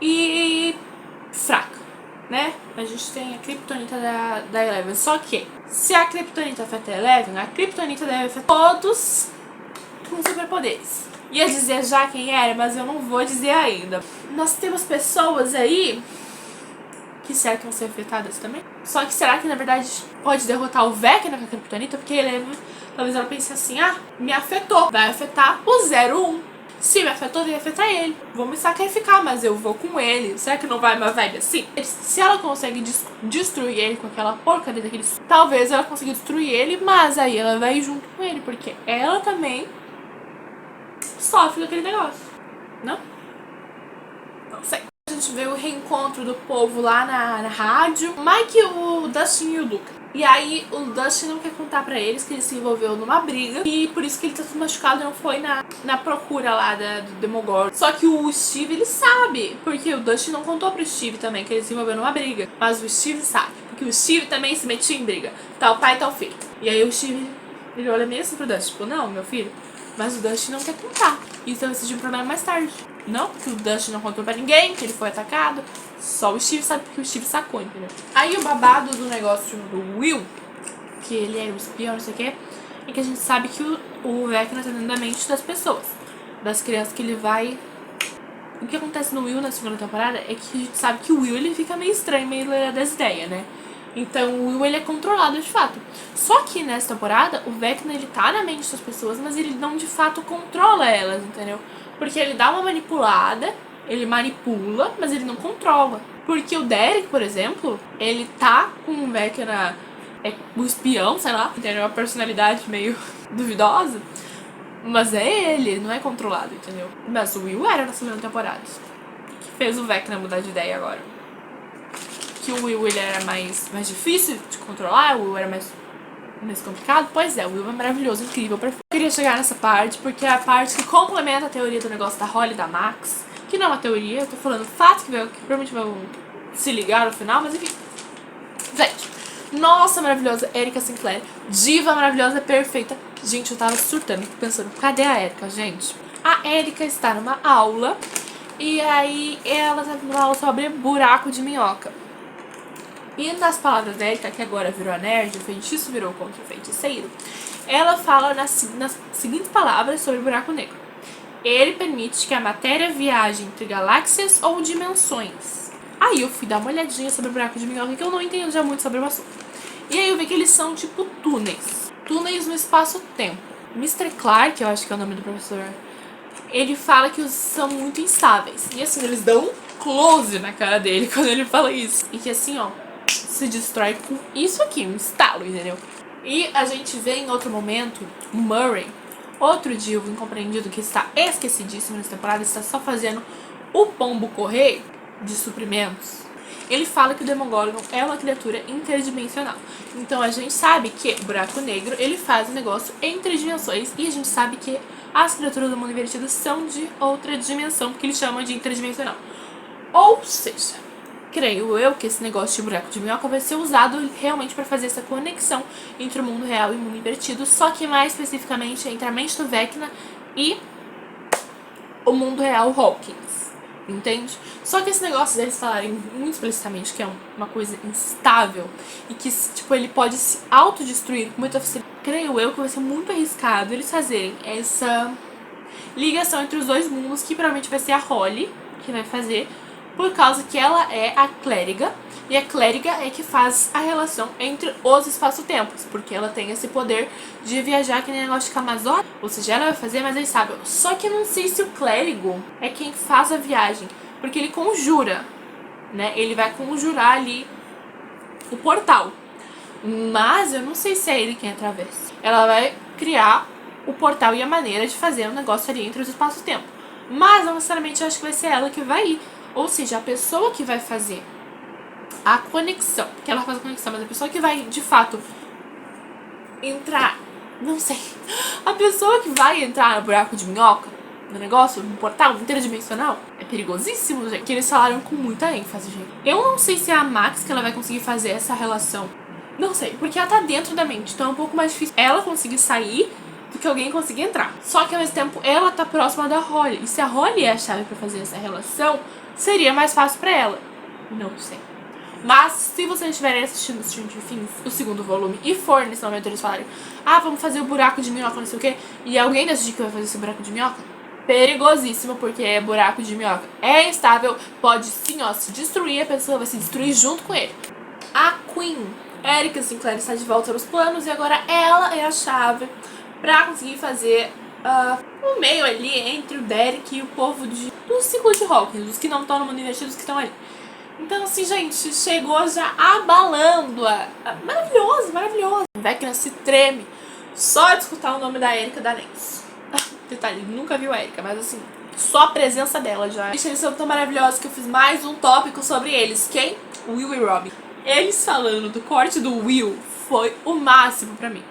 e fraca, né? A gente tem a kryptonita da Eleven. Só que, se a kryptonita afeta a Eleven, a kryptonita deve afetar todos com superpoderes. Ia dizer já quem era, mas eu não vou dizer ainda. Nós temos pessoas aí que será que vão ser afetadas também? Só que será que na verdade pode derrotar o Vecna com a kryptonita? Porque talvez ela pense assim, me afetou. Vai afetar o 01. Se me afetou, vai afetar ele. Vou me sacrificar, mas eu vou com ele. Será que não vai uma vibe assim? Se ela consegue destruir ele com aquela porcaria daquele... Talvez ela consiga destruir ele, mas aí ela vai junto com ele. Porque ela também sofre daquele negócio. Não? Não sei. A gente vê o reencontro do povo lá na rádio. O Mike, o Dustin e o Luca. E aí o Dustin não quer contar pra eles que ele se envolveu numa briga. E por isso que ele tá tudo machucado e não foi na procura lá do Demogorgon. Só que o Steve, ele sabe. Porque o Dustin não contou pro Steve também que ele se envolveu numa briga. Mas o Steve sabe. Porque o Steve também se metia em briga. Tal pai, tal filho. E aí o Steve, ele olha meio assim pro Dustin. Tipo, não, meu filho. Mas o Dustin não quer contar. Isso vai ser de um problema mais tarde. Não, que o Dustin não contou pra ninguém, que ele foi atacado. Só o Steve sabe, porque o Steve sacou, entendeu? Aí o babado do negócio do Will, que ele era um espião, não sei o que, é que a gente sabe que o Vecna tá dentro da mente das pessoas. Das crianças que ele vai... O que acontece no Will na segunda temporada é que a gente sabe que o Will, ele fica meio estranho, meio das ideias, né? Então o Will, ele é controlado de fato. Só que nessa temporada, o Vecna, ele tá na mente das pessoas, mas ele não de fato controla elas, entendeu? Porque ele dá uma manipulada, ele manipula, mas ele não controla. Porque o Derek, por exemplo, ele tá com o Vecna, o espião, sei lá, tem uma personalidade meio duvidosa, mas é ele não é controlado, entendeu? Mas o Will era na segunda temporada, que fez o Vecna mudar de ideia agora. Que o Will, ele era mais difícil de controlar, o Will era mais complicado. Pois é, o Will é maravilhoso, incrível, perfeito. Eu queria chegar nessa parte, porque é a parte que complementa a teoria do negócio da Holly e da Max. Que não é uma teoria, eu tô falando fato que provavelmente vão se ligar no final, mas enfim. Gente, nossa maravilhosa Erika Sinclair, diva maravilhosa, perfeita. Gente, eu tava surtando, pensando, cadê a Erika, gente? A Erika está numa aula, e aí ela tá numa aula sobre buraco de minhoca. E nas palavras da Erika, que agora virou a nerd, o feitiço virou contra o feiticeiro, ela fala nas seguintes palavras sobre o buraco negro. Ele permite que a matéria viaje entre galáxias ou dimensões. Aí eu fui dar uma olhadinha sobre o buraco de minhoca, que eu não entendo já muito sobre o assunto. E aí eu vi que eles são tipo túneis. Túneis no espaço-tempo. Mr. Clark, eu acho que é o nome do professor, ele fala que os são muito instáveis. E assim, eles dão close na cara dele quando ele fala isso. E que assim, ó, se destrói com isso aqui, um estalo, entendeu? E a gente vê em outro momento Murray, outro divo incompreendido que está esquecidíssimo nessa temporada, está só fazendo o pombo correio de suprimentos. Ele fala que o Demogorgon é uma criatura interdimensional. Então a gente sabe que o buraco negro, ele faz um negócio entre dimensões. E a gente sabe que as criaturas do mundo invertido são de outra dimensão, porque ele chama de interdimensional. Ou seja, creio eu que esse negócio de buraco de minhoca vai ser usado realmente para fazer essa conexão entre o mundo real e o mundo invertido. Só que mais especificamente entre a mente do Vecna e o mundo real Hawkins. Entende? Só que esse negócio deles falarem muito explicitamente que é uma coisa instável e que, tipo, ele pode se autodestruir com muita facilidade, creio eu que vai ser muito arriscado eles fazerem essa ligação entre os dois mundos, que provavelmente vai ser a Holly que vai fazer, por causa que ela é a clériga, e a clériga é que faz a relação entre os espaço-tempos, porque ela tem esse poder de viajar que nem negócio de Camazor, ou seja, ela vai fazer, mas eles sabem. Só que eu não sei se o clérigo é quem faz a viagem, porque ele conjura, né? Ele vai conjurar ali o portal, mas eu não sei se é ele quem atravessa. Ela vai criar o portal e a maneira de fazer um negócio ali entre os espaço-tempos, mas não necessariamente eu acho que vai ser ela que vai ir. Ou seja, a pessoa que vai fazer a conexão, porque ela faz a conexão, mas a pessoa que vai, de fato, entrar, não sei, a pessoa que vai entrar no buraco de minhoca, no negócio, no portal interdimensional, é perigosíssimo, gente, que eles falaram com muita ênfase, gente. Eu não sei se é a Max que ela vai conseguir fazer essa relação, não sei, porque ela tá dentro da mente, então é um pouco mais difícil ela conseguir sair do que alguém conseguir entrar. Só que ao mesmo tempo ela tá próxima da Holly, e se a Holly é a chave pra fazer essa relação, seria mais fácil pra ela. Não sei. Mas se vocês estiverem assistindo o Stranger Things, o segundo volume, e for nesse momento eles falarem, ah, vamos fazer o buraco de minhoca, não sei o que, e alguém decidir que vai fazer esse buraco de minhoca, perigosíssimo, porque buraco de minhoca é instável, pode sim, ó, se destruir, a pessoa vai se destruir junto com ele. A Queen, Erika Sinclair, está de volta nos planos, e agora ela é a chave pra conseguir fazer um meio ali entre o Derek e o povo do ciclo de Hawkins, os que não estão no mundo invertido, os que estão ali. Então, assim, gente, chegou já abalando maravilhoso, maravilhoso. O Vecna se treme só de escutar o nome da Erika da Nancy. Detalhe, nunca viu a Erika, mas assim, só a presença dela já. Gente, eles são tão maravilhosos que eu fiz mais um tópico sobre eles. Quem? Will e Robin. Eles falando do corte do Will foi o máximo pra mim.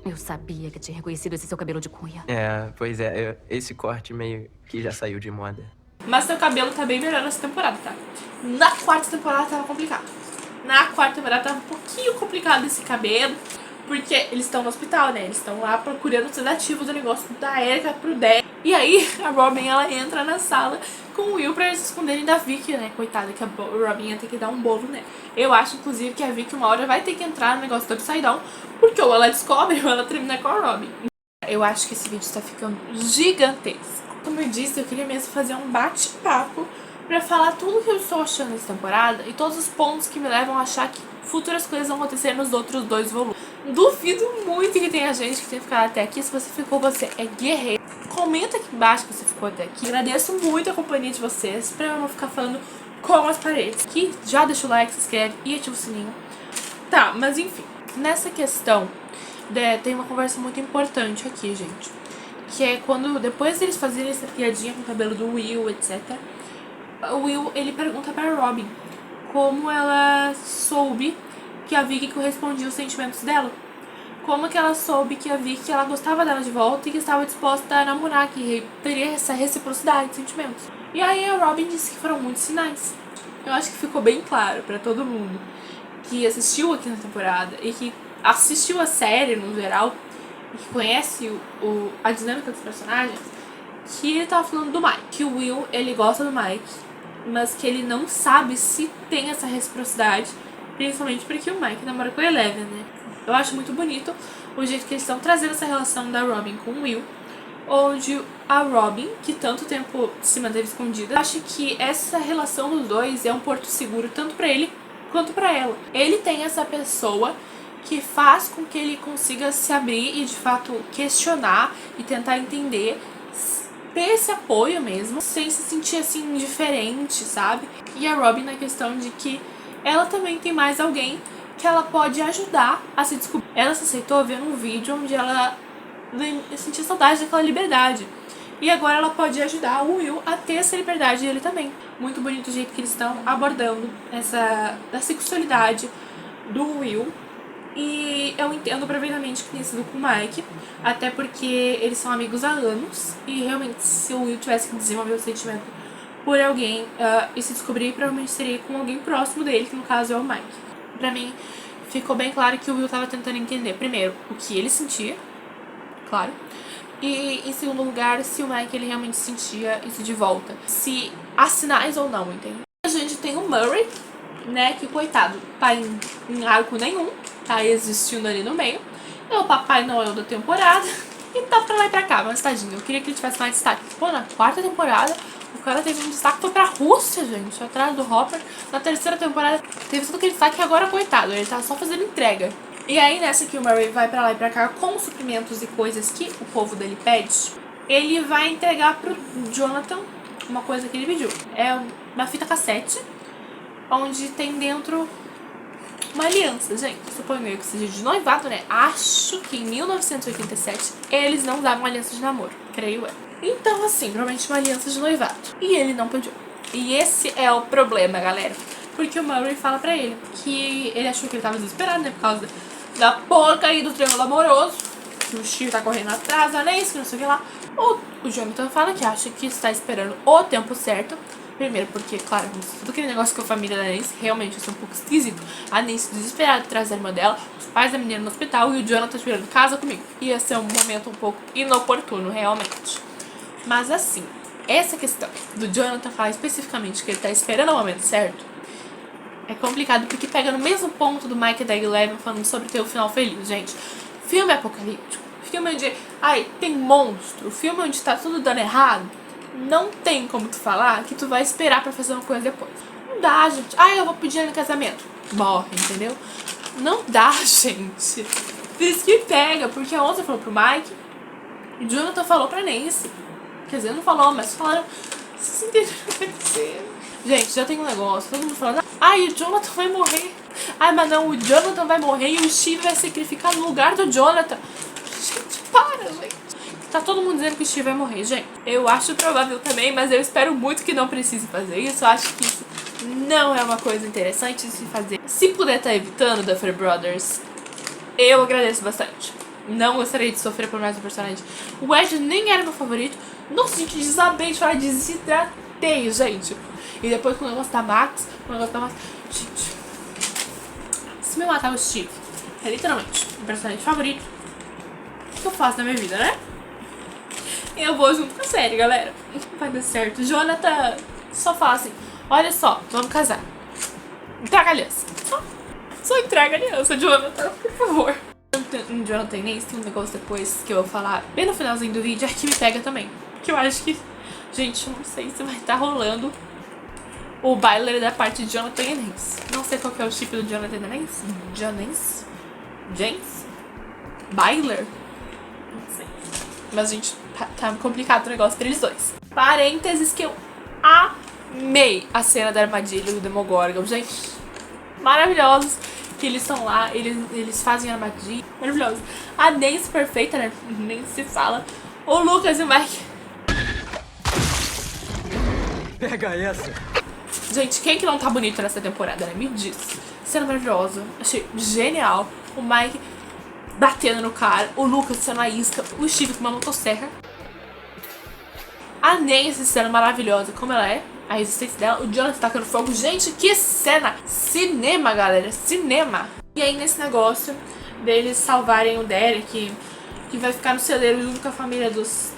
Eu sabia que tinha reconhecido esse seu cabelo de cunha. É, pois é, esse corte meio que já saiu de moda. Mas seu cabelo tá bem melhor nessa temporada, tá? Na quarta temporada tava complicado. Na quarta temporada tava um pouquinho complicado esse cabelo, porque eles estão no hospital, né? Eles estão lá procurando os sedativos do negócio da Erika pro Derek. E aí a Robin, ela entra na sala com o Will pra eles se esconderem da Vicky, né? Coitada, que a Robin ia ter que dar um bolo, né? Eu acho, inclusive, que a Vicky uma hora vai ter que entrar no negócio do Upside Down, porque ou ela descobre ou ela termina com a Robin. Eu acho que esse vídeo está ficando gigantesco. Como eu disse, eu queria mesmo fazer um bate-papo pra falar tudo que eu estou achando nessa temporada e todos os pontos que me levam a achar que futuras coisas vão acontecer nos outros 2 volumes. Duvido muito que tenha gente que tenha ficado até aqui. Se você ficou, você é guerreiro. Comenta aqui embaixo que você ficou até aqui. Agradeço muito a companhia de vocês, pra eu não ficar falando com as paredes. Aqui, já deixa o like, se inscreve e ativa o sininho. Tá, mas enfim, nessa questão, tem uma conversa muito importante aqui, gente. Que é quando, depois deles fazerem essa piadinha com o cabelo do Will, etc., o Will, ele pergunta pra Robin como ela soube que a Vicky correspondia aos sentimentos dela. Como que ela soube que a Vicky, ela gostava dela de volta e que estava disposta a namorar, que teria essa reciprocidade de sentimentos. E aí a Robin disse que foram muitos sinais. Eu acho que ficou bem claro pra todo mundo que assistiu aqui na temporada e que assistiu a série no geral e que conhece a dinâmica dos personagens, que ele tava falando do Mike. Que o Will, ele gosta do Mike, mas que ele não sabe se tem essa reciprocidade, principalmente porque o Mike namora com a Eleven, né? Eu acho muito bonito o jeito que eles estão trazendo essa relação da Robin com o Will, onde a Robin, que tanto tempo se manteve escondida, acha que essa relação dos dois é um porto seguro tanto pra ele quanto pra ela. Ele tem essa pessoa que faz com que ele consiga se abrir e de fato questionar e tentar entender ter esse apoio mesmo, sem se sentir assim indiferente, sabe? E a Robin na questão de que ela também tem mais alguém que ela pode ajudar a se descobrir. Ela se aceitou vendo um vídeo onde ela sentia saudade daquela liberdade. E agora ela pode ajudar o Will a ter essa liberdade dele também. Muito bonito o jeito que eles estão abordando essa sexualidade do Will. E eu entendo perfeitamente que tenha sido com o Mike, até porque eles são amigos há anos. E realmente, se o Will tivesse que desenvolver o sentimento por alguém e se descobrir, provavelmente seria com alguém próximo dele, que no caso é o Mike. Pra mim, ficou bem claro que o Will tava tentando entender, primeiro, o que ele sentia, claro. E em segundo lugar, se o Mike ele realmente sentia isso de volta. Se há sinais ou não, entende? A gente tem o Murray, né, que coitado, tá em arco nenhum, tá existindo ali no meio. É o Papai Noel da temporada e tá pra lá e pra cá, mas tadinho, eu queria que ele tivesse mais destaque. Pô, na quarta temporada, o cara teve um destaque, foi pra Rússia, gente, atrás do Hopper. Na terceira temporada, teve todo aquele destaque e agora, coitado, ele tá só fazendo entrega. E aí, nessa que o Murray vai pra lá e pra cá com suprimentos e coisas que o povo dele pede, ele vai entregar pro Jonathan uma coisa que ele pediu. É uma fita cassete, onde tem dentro uma aliança, gente. Suponho eu que seja de noivado, né? Acho que em 1987 eles não davam aliança de namoro, creio eu. Então, assim, provavelmente uma aliança de noivado. E ele não pediu. E esse é o problema, galera. Porque o Murray fala pra ele que ele achou que ele tava desesperado, né? Por causa da porcaria do triângulo amoroso. Que o Steve tá correndo atrás, a Nancy, que não sei o que lá. O Jonathan fala que acha que está esperando o tempo certo. Primeiro porque, claro, tudo aquele negócio com a família da Nancy realmente é um pouco esquisito. A Nancy desesperada atrás da irmã dela, os pais da menina no hospital e o Jonathan esperando casa comigo. Ia ser um momento um pouco inoportuno, realmente. Mas assim, essa questão do Jonathan falar especificamente que ele tá esperando o momento certo é complicado porque pega no mesmo ponto do Mike e da Eleven falando sobre ter o final feliz, gente. Filme apocalíptico, filme onde tem monstro, filme onde tá tudo dando errado, não tem como tu falar que tu vai esperar pra fazer uma coisa depois. Não dá, gente. Eu vou pedir ele em casamento. Morre, entendeu? Não dá, gente. Por isso que pega, porque a outra falou pro Mike e o Jonathan falou pra Nancy. Quer dizer, não falou, mas falaram. Vocês entenderam o que vai dizer? Gente, já tem um negócio, todo mundo falando, o Jonathan vai morrer. Mas não, o Jonathan vai morrer e o Steve vai sacrificar no lugar do Jonathan. Gente, para, gente. Tá todo mundo dizendo que o Steve vai morrer, gente. Eu acho provável também, mas eu espero muito que não precise fazer isso. Eu acho que isso não é uma coisa interessante de se fazer. Se puder estar evitando Duffer Brothers, eu agradeço bastante. Não gostaria de sofrer por mais um personagem. O Ed nem era meu favorito. Nossa, gente, desabei de falar, desidratei, gente. E depois com o negócio da Max, gente, se me matar o Steve, é literalmente o personagem favorito que eu faço na minha vida, né? E eu vou junto com a série, galera. Vai dar certo. Jonathan só fala assim, olha só, vamos casar. Entrega a aliança. Só entrega a aliança, Jonathan, por favor. Em Jonathan Nancy tem um negócio depois que eu vou falar bem no finalzinho do vídeo, que me pega também. Que eu acho que, gente, eu não sei se vai estar rolando o Byler da parte de Jonathan e Nancy. Não sei qual que é o chip do Jonathan e Nancy. James? Byler? Não sei. Mas, gente, tá complicado o negócio pra eles dois. Parênteses que eu amei a cena da armadilha do Demogorgon, gente. Maravilhosos. Que eles estão lá, eles fazem armadilha. Maravilhosos. A Nancy perfeita, né? Nem se fala. O Lucas e o Mike. Pega essa. Gente, quem que não tá bonito nessa temporada, né? Me diz. Cena maravilhosa. Achei genial. O Mike batendo no cara. O Lucas sendo a isca. O Steve com uma motosserra. A Nancy sendo maravilhosa como ela é. A resistência dela. O Jonathan tacando fogo. Gente, que cena! Cinema, galera. Cinema. E aí, nesse negócio deles salvarem o Derek, que vai ficar no celeiro junto com a família dos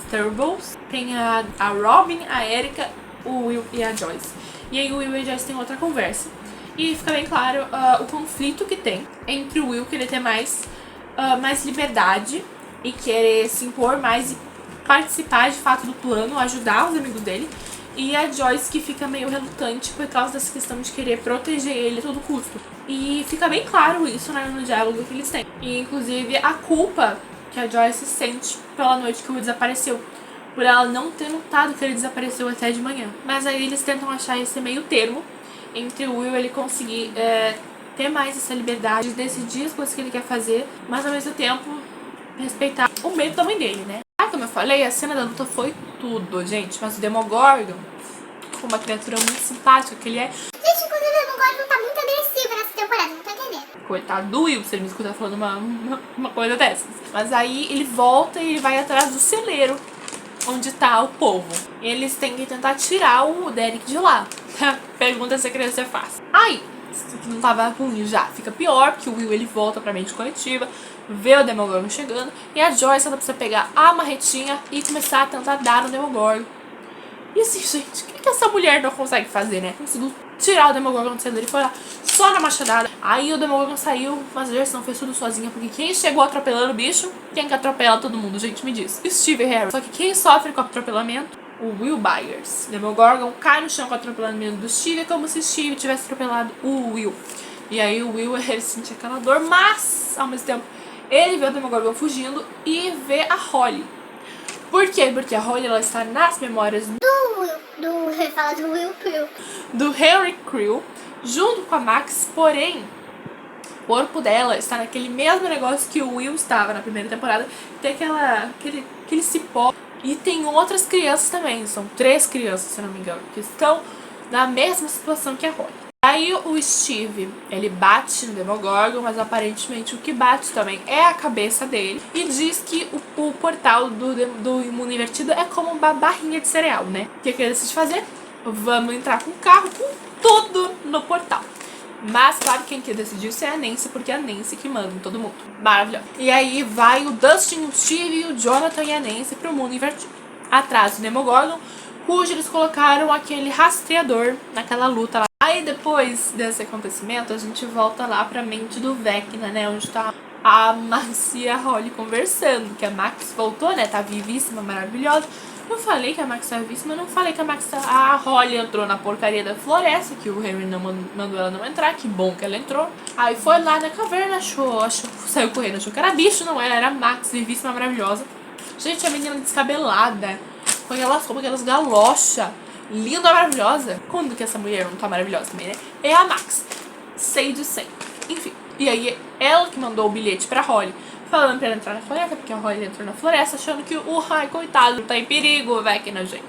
Turbles. Tem a Robin, a Erica, o Will e a Joyce. E aí o Will e a Joyce têm outra conversa. E fica bem claro o conflito que tem entre o Will querer ter mais liberdade e querer se impor mais e participar de fato do plano, ajudar os amigos dele. E a Joyce que fica meio relutante por causa dessa questão de querer proteger ele a todo custo. E fica bem claro isso, né, no diálogo que eles têm. E inclusive a culpa que a Joyce sente pela noite que o Will desapareceu. por ela não ter notado que ele desapareceu até de manhã. Mas aí eles tentam achar esse meio termo entre o Will ele conseguir ter mais essa liberdade de decidir as coisas que ele quer fazer, mas ao mesmo tempo respeitar o medo da mãe dele, né? Como eu falei, a cena da luta foi tudo, gente. Mas o Demogorgon, com uma criatura muito simpática que ele é... Gente, inclusive o Demogorgon tá muito agressivo nessa temporada, não tô entendendo. Coitado do Will, se ele me escutar falando uma coisa dessas. Mas aí ele volta e ele vai atrás do celeiro, onde tá o povo. Eles têm que tentar tirar o Derek de lá. Pergunta se a criança é fácil. Aí, isso que não tava ruim já fica pior, porque o Will ele volta pra mente coletiva, vê o Demogorgon chegando, e a Joyce ela precisa pegar a marretinha e começar a tentar dar no Demogorgon. E assim, gente, o que essa mulher não consegue fazer, né? Conseguiu tirar o Demogorgon do celeiro e foi lá só na machadada. Aí o Demogorgon saiu, mas a Joyce não fez tudo sozinha, porque quem chegou atropelando o bicho, quem que atropela todo mundo, gente, me diz. Steve e Harry. Só que quem sofre com o atropelamento? O Will Byers. Demogorgon cai no chão com o atropelamento do Steve, é como se Steve tivesse atropelado o Will. E aí o Will, ele sente aquela dor, mas ao mesmo tempo ele vê o Demogorgon fugindo e vê a Holly. Por quê? Porque a Holly ela está nas memórias do Henry Creel, junto com a Max, porém o corpo dela está naquele mesmo negócio que o Will estava na primeira temporada. Tem aquele cipó. E tem outras crianças também, são 3 crianças, se eu não me engano, que estão na mesma situação que a Holly. Aí o Steve, ele bate no Demogorgon, mas aparentemente o que bate também é a cabeça dele. E diz que o portal do Mundo Invertido é como uma barrinha de cereal, né? O que ele decide fazer? Vamos entrar com o carro, com tudo no portal. Mas, claro, quem que decidiu isso é a Nancy, porque é a Nancy que manda em todo mundo. Maravilhoso. E aí vai o Dustin, o Steve, o Jonathan e a Nancy pro Mundo Invertido. Atrás do Demogorgon, cujo eles colocaram aquele rastreador naquela luta lá. Aí depois desse acontecimento, a gente volta lá pra mente do Vecna, né? Onde tá a Max e a Holly conversando. Que a Max voltou, né? Tá vivíssima, maravilhosa. Eu falei que a Max tá vivíssima, eu não falei que a Holly entrou na porcaria da floresta, que o Henry não mandou ela não entrar, que bom que ela entrou. Aí foi lá na caverna, saiu correndo, achou que era bicho, não era Max, vivíssima, maravilhosa. Gente, a menina descabelada, com aquelas roupas, aquelas galochas, linda, maravilhosa. Quando que essa mulher não tá maravilhosa também, né? É a Max, 6 de 100. Enfim, e aí ela que mandou o bilhete pra Holly, falando pra ela entrar na floresta, porque a Holly entrou na floresta, achando que ai, coitado, tá em perigo, Vecna, gente.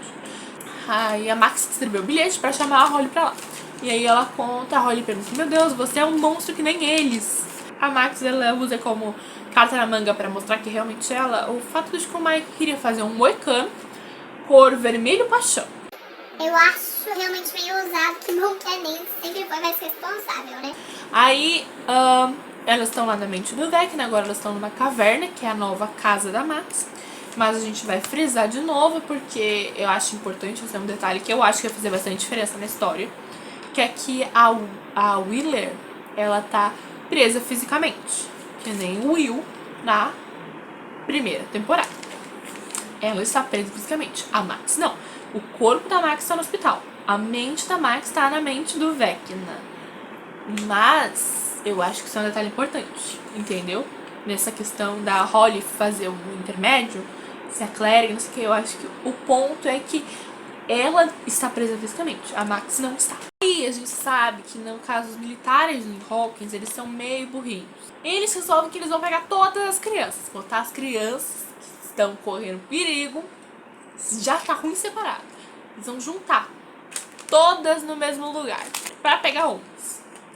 Aí a Max escreveu o bilhete pra chamar a Holly pra lá. E aí ela conta, a Holly pergunta, meu Deus, você é um monstro que nem eles. A Max, ela usa como carta na manga pra mostrar que realmente ela, o fato de que o Mike queria fazer um moicano, cor vermelho paixão. Eu acho realmente meio ousado, que bom que a Nancy sempre foi mais responsável, né? Aí, elas estão lá na mente do Vecna, agora elas estão numa caverna, que é a nova casa da Max. Mas a gente vai frisar de novo, porque eu acho importante, esse é um detalhe que eu acho que vai fazer bastante diferença na história. Que é que a Wheeler, ela tá presa fisicamente, que nem o Will na primeira temporada. Ela está presa fisicamente, a Max não. O corpo da Max está no hospital, a mente da Max está na mente do Vecna. Mas eu acho que isso é um detalhe importante, entendeu? Nessa questão da Holly fazer o intermédio, se a Claire, não sei o que, eu acho que o ponto é que ela está presa fisicamente, a Max não está. E a gente sabe que no caso os militares em Hawkins, eles são meio burrinhos. Eles resolvem que eles vão pegar todas as crianças, botar as crianças que estão correndo perigo, já tá ruim separado. Eles vão juntar todas no mesmo lugar pra pegar 11.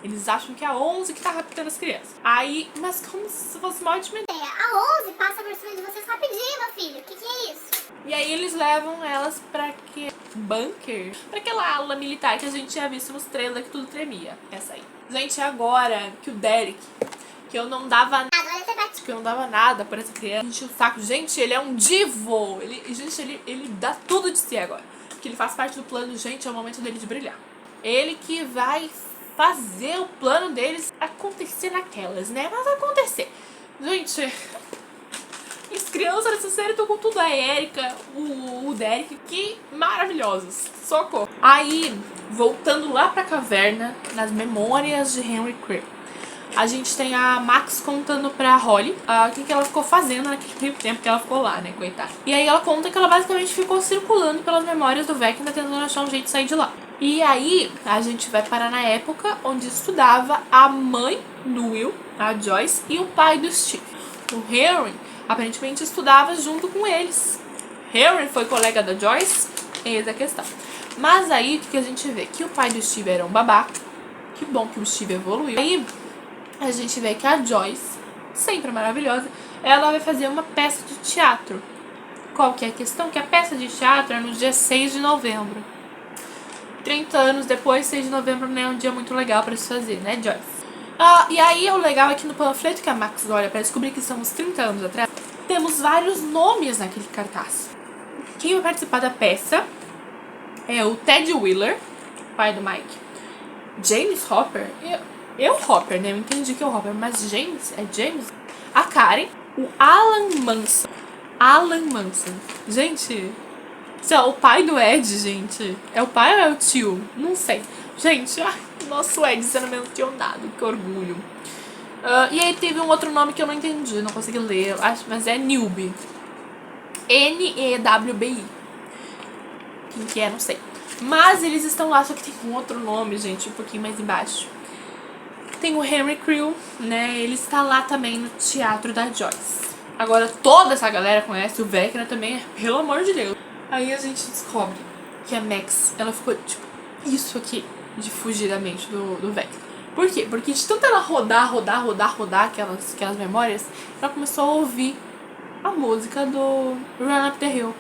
Eles acham que é a 11 que tá raptando as crianças. Aí, mas como se fosse uma ótima ideia. A 11 passa por cima de vocês rapidinho, meu filho. O que é isso? E aí eles levam elas pra que bunker? Pra aquela ala militar que a gente tinha visto nos trailers que tudo tremia. Essa aí. Gente, agora que o Derek, que eu não dava nada pra essa criança, enche o saco. Gente, ele é um divo. Ele dá tudo de si agora. Porque ele faz parte do plano, gente, é o momento dele de brilhar. Ele que vai fazer o plano deles acontecer naquelas, né? Mas vai acontecer. Gente, as crianças dessa série estão com tudo. A Erika, o Derek, que maravilhosos. Socorro. Aí, voltando lá pra caverna, nas memórias de Henry Creel, a gente tem a Max contando pra Holly o que ela ficou fazendo naquele tempo que ela ficou lá, né, coitada. E aí ela conta que ela basicamente ficou circulando pelas memórias do Vecna, tentando achar um jeito de sair de lá. E aí a gente vai parar na época onde estudava a mãe do Will, a Joyce, e o pai do Steve. O Henry aparentemente estudava junto com eles. Henry foi colega da Joyce? Eis a questão. Mas aí o que a gente vê? Que o pai do Steve era um babaca. Que bom que o Steve evoluiu. Aí a gente vê que a Joyce, sempre maravilhosa, ela vai fazer uma peça de teatro. Qual que é a questão? Que a peça de teatro é no dia 6 de novembro. 30 anos depois, 6 de novembro não é um dia muito legal pra se fazer, né, Joyce? E aí o legal é que no panfleto que a Max olha pra descobrir que são uns 30 anos atrás, temos vários nomes naquele cartaz. Quem vai participar da peça é o Ted Wheeler, pai do Mike. James Hopper, eu Hopper, né? Eu entendi que é o Hopper, mas James, é James? A Karen, o Alan Manson. Alan Manson. Gente, isso é o pai do Ed, gente. É o pai ou é o tio? Não sei. Gente, nosso Ed sendo mencionado, que orgulho. E aí teve um outro nome que eu não entendi, não consegui ler, mas é Newbie. N-E-W-B-I. Quem que é, não sei. Mas eles estão lá, só que tem um outro nome, gente, um pouquinho mais embaixo. Tem o Henry Creel, né? Ele está lá também no teatro da Joyce. Agora toda essa galera conhece o Vecna também, pelo amor de Deus. Aí a gente descobre que a Max, ela ficou tipo, isso aqui, de fugir da mente do Vecna. Por quê? Porque de tanto ela rodar aquelas memórias, ela começou a ouvir a música do Run Up the Hill.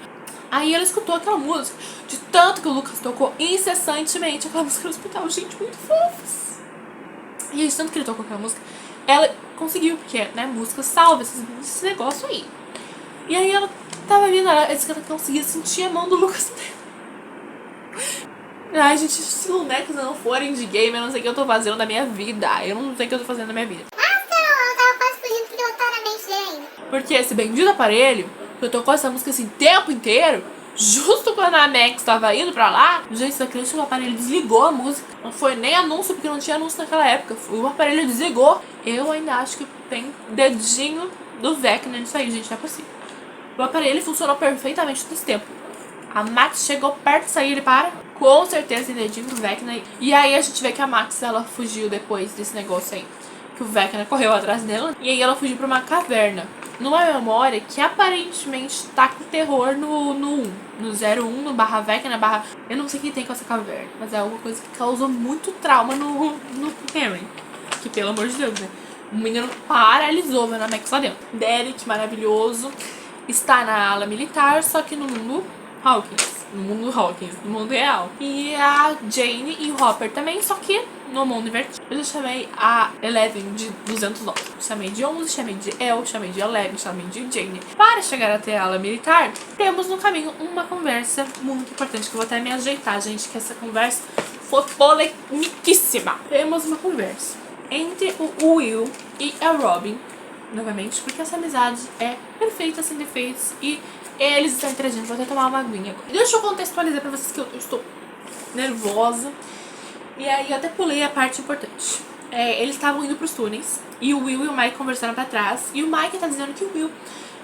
Aí ela escutou aquela música, de tanto que o Lucas tocou incessantemente aquela música no hospital. Gente, muito fofos. E aí, de tanto que ele tocou aquela música, ela conseguiu, porque, né, música salva esse negócio aí. E aí ela tava vindo, ela disse que ela conseguia sentir a mão do Lucas. Ai, gente, se bonecos não forem de game, eu não sei o que eu tô fazendo da minha vida. Eu não sei o que eu tô fazendo da minha vida. Eu tava quase fugindo porque ela tá na mente dele. Porque esse bendito aparelho, que eu tocou essa música assim o tempo inteiro, justo quando a Max tava indo pra lá, gente, você acredita que o aparelho desligou a música? Não foi nem anúncio, porque não tinha anúncio naquela época. O aparelho desligou. Eu ainda acho que tem dedinho do Vecna nisso aí, gente, não é possível. O aparelho funcionou perfeitamente todo esse tempo. A Max chegou perto de sair, ele para. Com certeza tem dedinho do Vecna aí. E aí a gente vê que a Max, ela fugiu depois desse negócio aí. Que o Vecna correu atrás dela. E aí ela fugiu pra uma caverna. Numa memória que aparentemente tá com terror no 1. No 01, no barra Vecna, barra... Eu não sei o que tem com essa caverna. Mas é alguma coisa que causou muito trauma no Henry. Que pelo amor de Deus, né? O menino paralisou vendo a Max lá dentro. Derek, maravilhoso, está na ala militar, só que no mundo Hawkins. No mundo Hawkins, no mundo real. E a Jane e o Hopper também, só que no mundo invertido. Eu já chamei a Eleven de 200 nomes. Chamei de 11, chamei de El, chamei de Eleven, chamei de Jane. Para chegar até a ala militar, temos no caminho uma conversa muito importante, que eu vou até me ajeitar, gente, que essa conversa foi polemiquíssima. Temos uma conversa entre o Will e a Robin, novamente, porque essa amizade é perfeita, sem defeitos, e eles estão interagindo. Vou até tomar uma aguinha agora. Deixa eu contextualizar pra vocês que eu estou nervosa. E aí eu até pulei a parte importante. Eles estavam indo pros túneis e o Will e o Mike conversaram pra trás. E o Mike tá dizendo que o Will,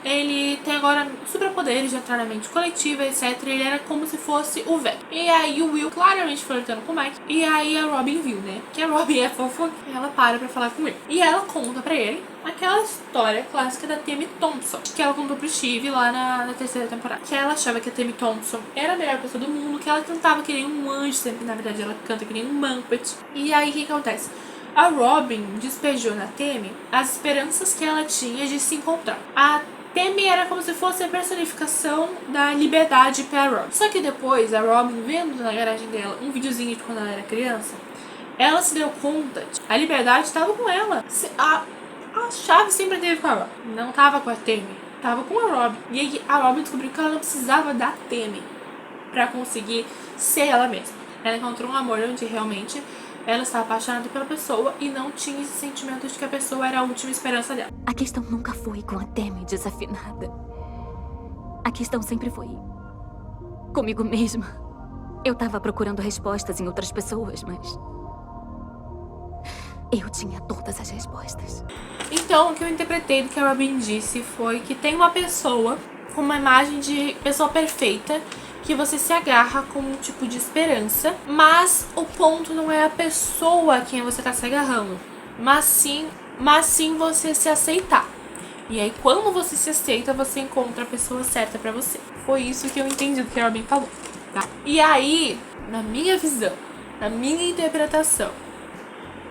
ele tem agora superpoderes de entrar na mente coletiva, etc. Ele era como se fosse o velho. E aí o Will claramente flertando com o Mike. E aí a Robin viu, né? Que a Robin é fofa. E ela para pra falar com ele. E ela conta pra ele aquela história clássica da Tammy Thompson, que ela contou pro Steve lá na terceira temporada. Que ela achava que a Tammy Thompson era a melhor pessoa do mundo, que ela cantava que nem um anjo, sempre na verdade ela canta que nem um Muppet. E aí o que acontece? A Robin despejou na Tammy as esperanças que ela tinha de se encontrar. A Tammy era como se fosse a personificação da liberdade pra Robin. Só que depois, a Robin vendo na garagem dela um videozinho de quando ela era criança, ela se deu conta de que a liberdade estava com ela. A chave sempre teve com a Robin. Não tava com a Tammy, tava com a Robin. E aí a Robin descobriu que ela não precisava da Tammy pra conseguir ser ela mesma. Ela encontrou um amor onde realmente ela estava apaixonada pela pessoa e não tinha esse sentimento de que a pessoa era a última esperança dela. A questão nunca foi com a Tammy desafinada. A questão sempre foi comigo mesma. Eu tava procurando respostas em outras pessoas, mas Eu tinha todas as respostas. Então, o que eu interpretei do que a Robin disse foi que tem uma pessoa com uma imagem de pessoa perfeita que você se agarra com um tipo de esperança, mas o ponto não é a pessoa a quem você tá se agarrando, mas sim você se aceitar. E aí, quando você se aceita, você encontra a pessoa certa pra você. Foi isso que eu entendi do que a Robin falou, tá? E aí, na minha visão, na minha interpretação,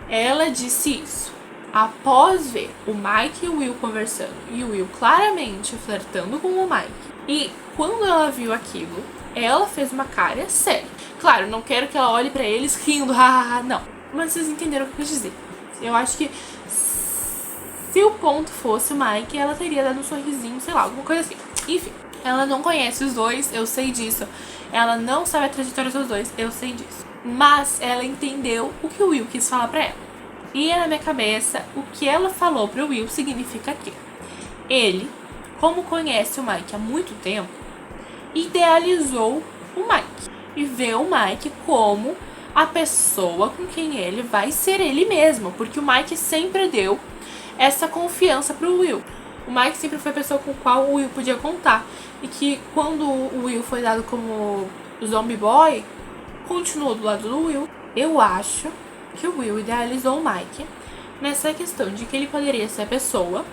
ela disse isso após ver o Mike e o Will conversando e o Will claramente flertando com o Mike. E quando ela viu aquilo, ela fez uma cara séria. Claro, não quero que ela olhe pra eles rindo, hahaha, não. Mas vocês entenderam o que eu quis dizer. Eu acho que se o ponto fosse o Mike, ela teria dado um sorrisinho, sei lá, alguma coisa assim. Enfim, ela não conhece os dois, eu sei disso. Ela não sabe a trajetória dos dois, eu sei disso. Mas ela entendeu o que o Will quis falar pra ela. E na minha cabeça, o que ela falou pro Will significa que ele, como conhece o Mike há muito tempo, idealizou o Mike. E vê o Mike como a pessoa com quem ele vai ser ele mesmo. Porque o Mike sempre deu essa confiança pro Will. O Mike sempre foi a pessoa com a qual o Will podia contar. E que quando o Will foi dado como Zombie Boy, continuou do lado do Will. Eu acho que o Will idealizou o Mike nessa questão de que ele poderia ser a pessoa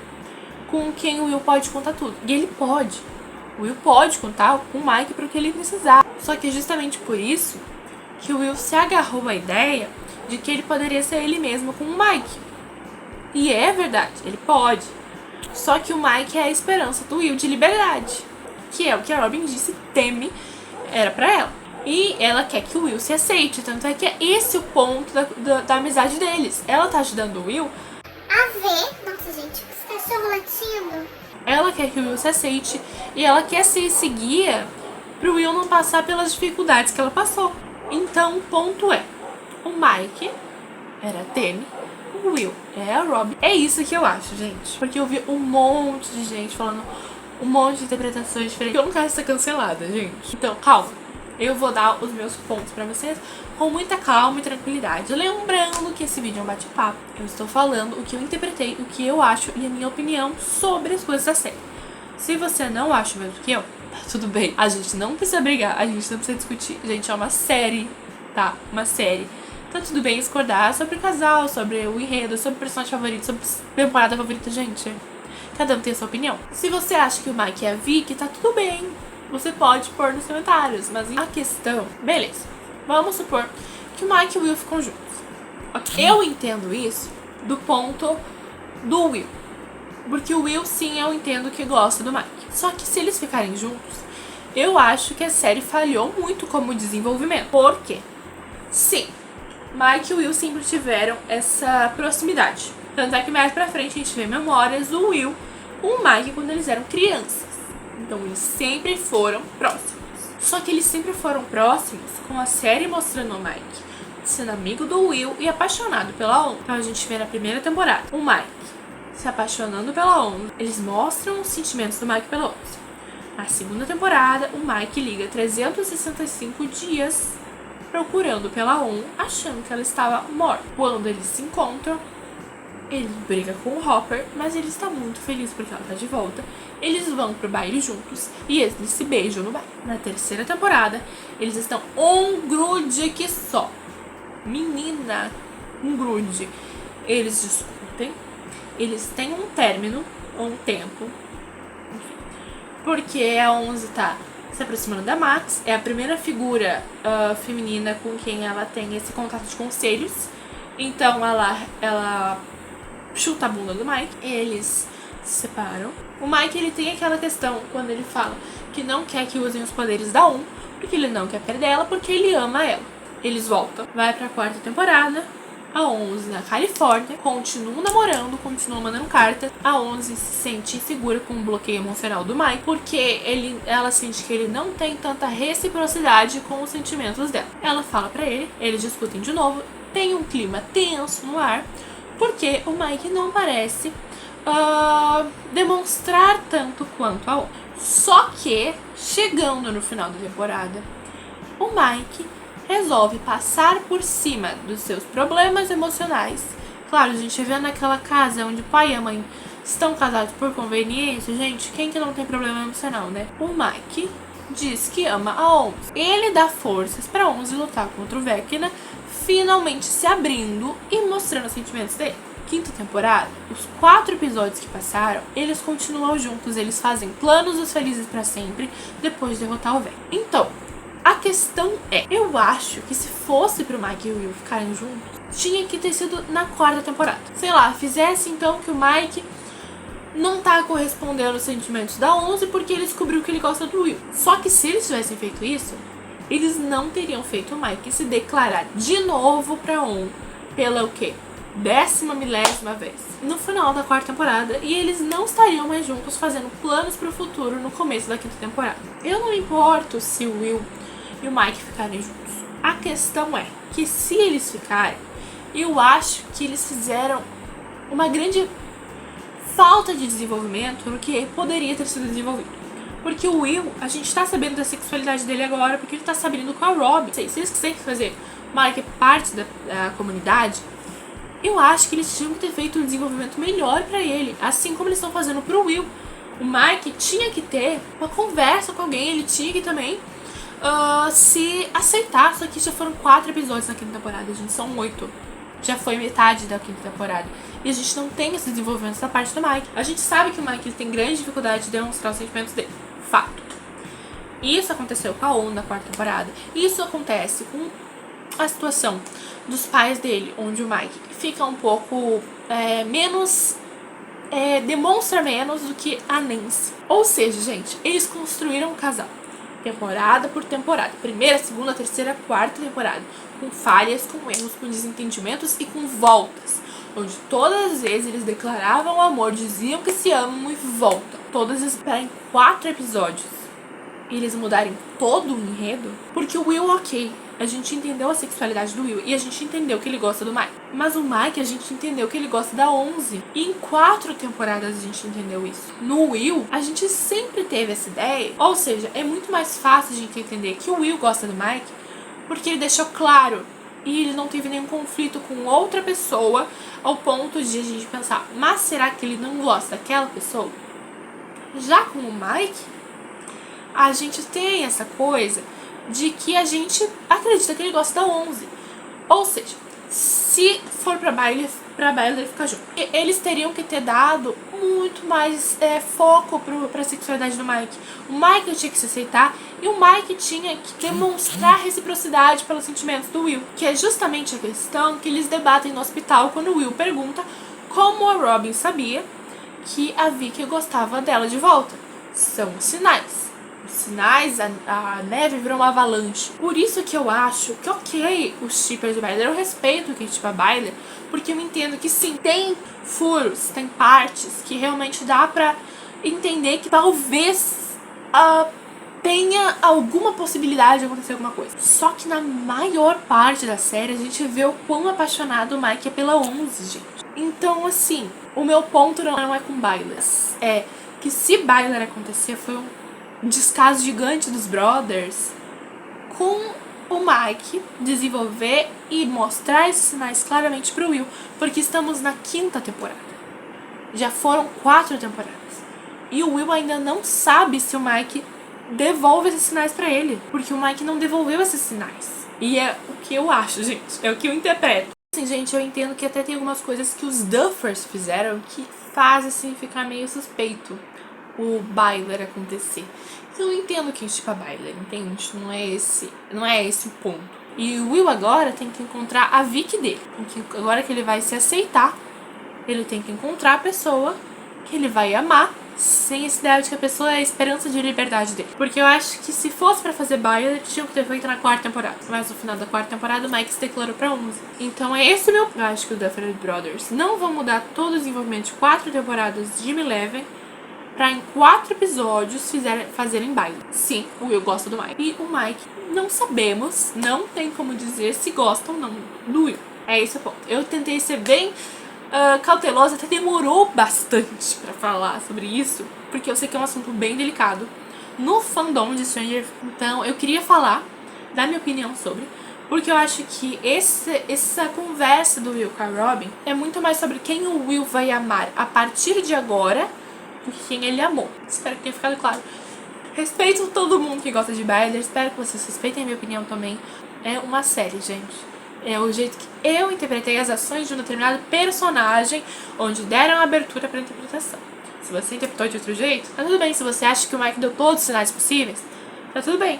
com quem o Will pode contar tudo. E ele pode. O Will pode contar com o Mike para o que ele precisar. Só que é justamente por isso que o Will se agarrou à ideia de que ele poderia ser ele mesmo com o Mike. E é verdade, ele pode. Só que o Mike é a esperança do Will de liberdade, que é o que a Robin disse, teme, era pra ela. E ela quer que o Will se aceite, tanto é que é esse o ponto da amizade deles. Ela tá ajudando o Will A ver. Nossa, gente, esse cachorro latindo. ela quer que o Will se aceite e ela quer ser esse guia pro Will não passar pelas dificuldades que ela passou. Então o ponto é, o Mike era a Temi, o Will é a Robin. É isso que eu acho, gente. Porque eu vi um monte de gente falando um monte de interpretações diferentes. Eu não quero ser cancelada, gente. Então, calma. Eu vou dar os meus pontos pra vocês com muita calma e tranquilidade. Lembrando que esse vídeo é um bate-papo. Eu estou falando o que eu interpretei, o que eu acho e a minha opinião sobre as coisas da série. Se você não acha o mesmo que eu, tá tudo bem. A gente não precisa brigar, a gente não precisa discutir. Gente, é uma série, tá? Uma série. Tá tudo bem discordar sobre o casal, sobre o enredo, sobre o personagem favorito, sobre a temporada favorita, gente. Cada um tem a sua opinião. Se você acha que o Mike é a Vicky, tá tudo bem. Você pode pôr nos comentários, mas a questão... Beleza, vamos supor que o Mike e o Will ficam juntos. Okay. Eu entendo isso do ponto do Will. Porque o Will, sim, eu entendo que gosta do Mike. Só que se eles ficarem juntos, eu acho que a série falhou muito como desenvolvimento. Por quê? Sim, Mike e o Will sempre tiveram essa proximidade. Tanto é que mais pra frente a gente vê memórias do Will com o Mike quando eles eram crianças. Então eles sempre foram próximos. Só que eles sempre foram próximos com a série mostrando o Mike sendo amigo do Will e apaixonado pela Onze. Então a gente vê na primeira temporada o Mike se apaixonando pela Onze. Eles mostram os sentimentos do Mike pela Onze. Na segunda temporada, o Mike liga 365 dias procurando pela On, achando que ela estava morta. Quando eles se encontram, ele briga com o Hopper, mas ele está muito feliz porque ela está de volta. Eles vão pro baile juntos e eles se beijam no baile. Na terceira temporada, eles estão um grude que só. Menina, um grude. Eles discutem, eles têm um término, um tempo, enfim, porque a Onze tá se aproximando da Max, é a primeira figura feminina com quem ela tem esse contato de conselhos. Então ela chuta a bunda do Mike, eles se separam. O Mike, ele tem aquela questão quando ele fala que não quer que usem os poderes da On, porque ele não quer perder ela, porque ele ama ela. Eles voltam, vai pra quarta temporada, a Onze na Califórnia, continuam namorando, continuam mandando cartas. A Onze se sente insegura com o bloqueio emocional do Mike, porque ela sente que ele não tem tanta reciprocidade com os sentimentos dela. Ela fala pra ele, eles discutem de novo, tem um clima tenso no ar, porque o Mike não parece demonstrar tanto quanto a outra. Só que, chegando no final da temporada, o Mike resolve passar por cima dos seus problemas emocionais, Claro, a gente vê naquela casa onde o pai e a mãe estão casados por conveniência, gente, quem que não tem problema emocional, né? O Mike diz que ama a Onze. Ele dá forças pra Onze lutar contra o Vecna, finalmente se abrindo e mostrando os sentimentos dele. Quinta temporada, os 4 episódios que passaram, eles continuam juntos, eles fazem planos dos felizes pra sempre depois de derrotar o Vecna. Então, a questão é, eu acho que se fosse pro Mike e o Will ficarem juntos, tinha que ter sido na 4ª temporada. Sei lá, fizesse então que o Mike não tá correspondendo aos sentimentos da Onze porque ele descobriu que ele gosta do Will. Só que se eles tivessem feito isso, eles não teriam feito o Mike se declarar de novo pra On pela o quê? 10ª vez no final da 4ª temporada, e eles não estariam mais juntos fazendo planos pro futuro no começo da 5ª temporada. Eu não me importo se o Will e o Mike ficarem juntos. A questão é que se eles ficarem, eu acho que eles fizeram uma grande falta de desenvolvimento no que poderia ter sido desenvolvido. Porque o Will, a gente tá sabendo da sexualidade dele agora, porque ele tá sabendo com a Robin. Se eles quiserem fazer o Mike parte da comunidade, eu acho que eles tinham que ter feito um desenvolvimento melhor pra ele, assim como eles estão fazendo pro Will. O Mike tinha que ter uma conversa com alguém, ele tinha que também se aceitar. Só que já foram 4 episódios na 5ª temporada, gente, são 8. Já foi metade da 5ª temporada. E a gente não tem esse desenvolvimento da parte do Mike. A gente sabe que o Mike tem grande dificuldade de demonstrar os sentimentos dele. Fato. Isso aconteceu com a On na 4ª temporada. Isso acontece com a situação dos pais dele, onde o Mike fica um pouco menos... demonstra menos do que a Nancy. Ou seja, gente, eles construíram um casal. Temporada por temporada. 1ª, 2ª, 3ª, 4ª temporada. Com falhas, com erros, com desentendimentos e com voltas. Onde todas as vezes eles declaravam amor, diziam que se amam e voltam. Todas as vezes em 4 episódios. E eles mudarem todo o enredo. Porque o Will, ok, a gente entendeu a sexualidade do Will e a gente entendeu que ele gosta do Mike. Mas o Mike, a gente entendeu que ele gosta da Onze. E em 4 temporadas a gente entendeu isso. No Will, a gente sempre teve essa ideia. Ou seja, é muito mais fácil a gente entender que o Will gosta do Mike porque ele deixou claro. E ele não teve nenhum conflito com outra pessoa ao ponto de a gente pensar, mas será que ele não gosta daquela pessoa? Já com o Mike, a gente tem essa coisa de que a gente acredita que ele gosta da Onze. Ou seja, se for pra Bailey ficar junto. Eles teriam que ter dado muito mais foco pra sexualidade do Mike. O Mike tinha que se aceitar e o Mike tinha que demonstrar reciprocidade pelos sentimentos do Will. Que é justamente a questão que eles debatem no hospital quando o Will pergunta como a Robin sabia que a Vicky gostava dela de volta. São os sinais. Sinais, a neve virou uma avalanche. Por isso que eu acho que ok, os shippers de Bailey, eu respeito quem shippa Bailey, porque eu entendo que sim, tem furos, tem partes que realmente dá pra entender que talvez tenha alguma possibilidade de acontecer alguma coisa. Só que na maior parte da série a gente vê o quão apaixonado o Mike é pela Onze, gente. Então assim, o meu ponto não é com Bailey, é que se Bailey acontecer foi um descaso gigante dos brothers com o Mike desenvolver e mostrar esses sinais claramente pro Will, porque estamos na 5ª temporada. Já foram 4 temporadas. E o Will ainda não sabe se o Mike devolve esses sinais pra ele, porque o Mike não devolveu esses sinais. E é o que eu acho, gente, é o que eu interpreto. Assim, gente, eu entendo que até tem algumas coisas que os Duffers fizeram que faz assim ficar meio suspeito o Bailey acontecer. Então eu entendo quem shippa Bailey, entende? Não é esse o ponto. E o Will agora tem que encontrar a Vicky dele. Agora que ele vai se aceitar, ele tem que encontrar a pessoa que ele vai amar, sem essa ideia de que a pessoa é a esperança de liberdade dele. Porque eu acho que se fosse pra fazer Bailey, tinha que ter feito na 4ª temporada. Mas no final da 4ª temporada, o Mike se declarou pra Onze. Então é esse meu... Eu acho que o Duffer Brothers não vão mudar todo o desenvolvimento de 4 temporadas de Jimmy Eleven pra em 4 episódios fazerem Bailey. Sim, o Will gosta do Mike. E o Mike, não sabemos, não tem como dizer se gosta ou não do Will. É esse o ponto. Eu tentei ser bem cautelosa, até demorou bastante pra falar sobre isso, porque eu sei que é um assunto bem delicado no fandom de Stranger. Então eu queria falar, dar minha opinião sobre, Porque eu acho que essa conversa do Will com a Robin é muito mais sobre quem o Will vai amar a partir de agora do que quem ele amou. Espero que tenha ficado claro. Respeito todo mundo que gosta de Bailer, espero que vocês respeitem a minha opinião também. É uma série, gente. É o jeito que eu interpretei as ações de um determinado personagem, onde deram abertura para interpretação. Se você interpretou de outro jeito, tá tudo bem. Se você acha que o Mike deu todos os sinais possíveis, tá tudo bem.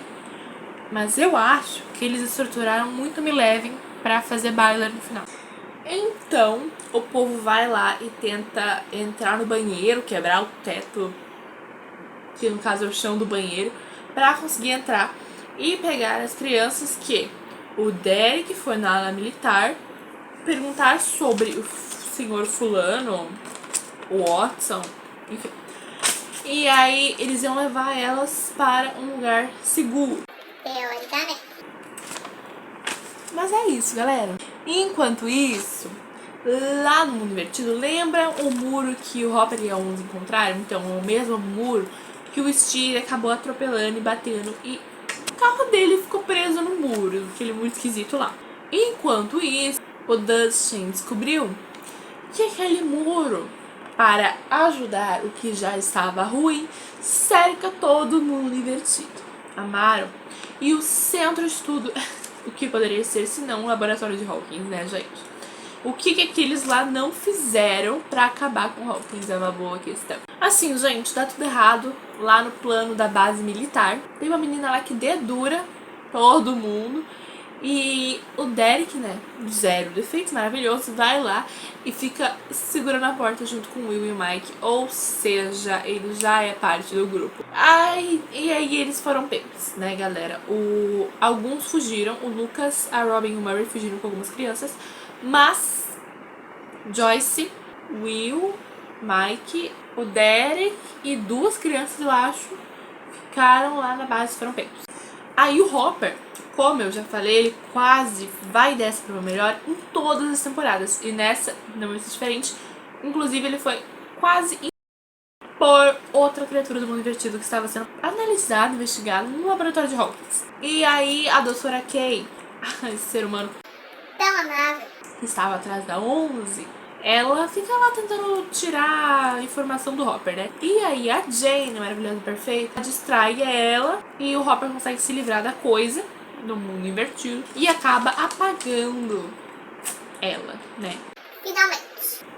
Mas eu acho que eles estruturaram muito Eleven pra fazer Bailer no final. Então, o povo vai lá e tenta entrar no banheiro, quebrar o teto, que no caso é o chão do banheiro, pra conseguir entrar e pegar as crianças que o Derek foi na ala militar perguntar sobre o senhor fulano, o Watson, enfim. E aí eles iam levar elas para um lugar seguro. Teoricamente. Mas é isso, galera. Enquanto isso, lá no Mundo Invertido, lembra o muro que o Hopper e a Onze encontraram? Então, o mesmo muro que o Steele acabou atropelando e batendo. E o carro dele ficou preso no muro, aquele muro esquisito lá. Enquanto isso, o Dustin descobriu que aquele muro, para ajudar o que já estava ruim, cerca todo o Mundo Invertido. Amaram. E o centro de tudo, o que poderia ser senão um laboratório de Hawkins, né, gente? O que aqueles lá não fizeram pra acabar com Hawkins é uma boa questão. Assim, gente, dá tudo errado lá no plano da base militar. Tem uma menina lá que dedura todo mundo. E o Derek, né, zero defeitos, maravilhoso, vai lá e fica segurando a porta junto com o Will e o Mike. Ou seja, ele já é parte do grupo. E aí eles foram pegos, né, galera? Alguns fugiram, o Lucas, a Robin e o Murray fugiram com algumas crianças. Mas Joyce, Will, Mike, o Derek e 2 crianças, eu acho, ficaram lá na base e foram pegos. Aí o Hopper, como eu já falei, ele quase vai dessa para o melhor em todas as temporadas. E nessa não vai ser diferente. Inclusive, ele foi quase por outra criatura do mundo invertido que estava sendo analisada, investigada no laboratório de Hawkins. E aí a doutora Kay, esse ser humano Tão amável. que estava atrás da 11, ela fica lá tentando tirar a informação do Hopper, né? E aí a Jane, maravilhosa e perfeita, distrai ela e o Hopper consegue se livrar da coisa do mundo invertido e acaba apagando ela, né? Finalmente.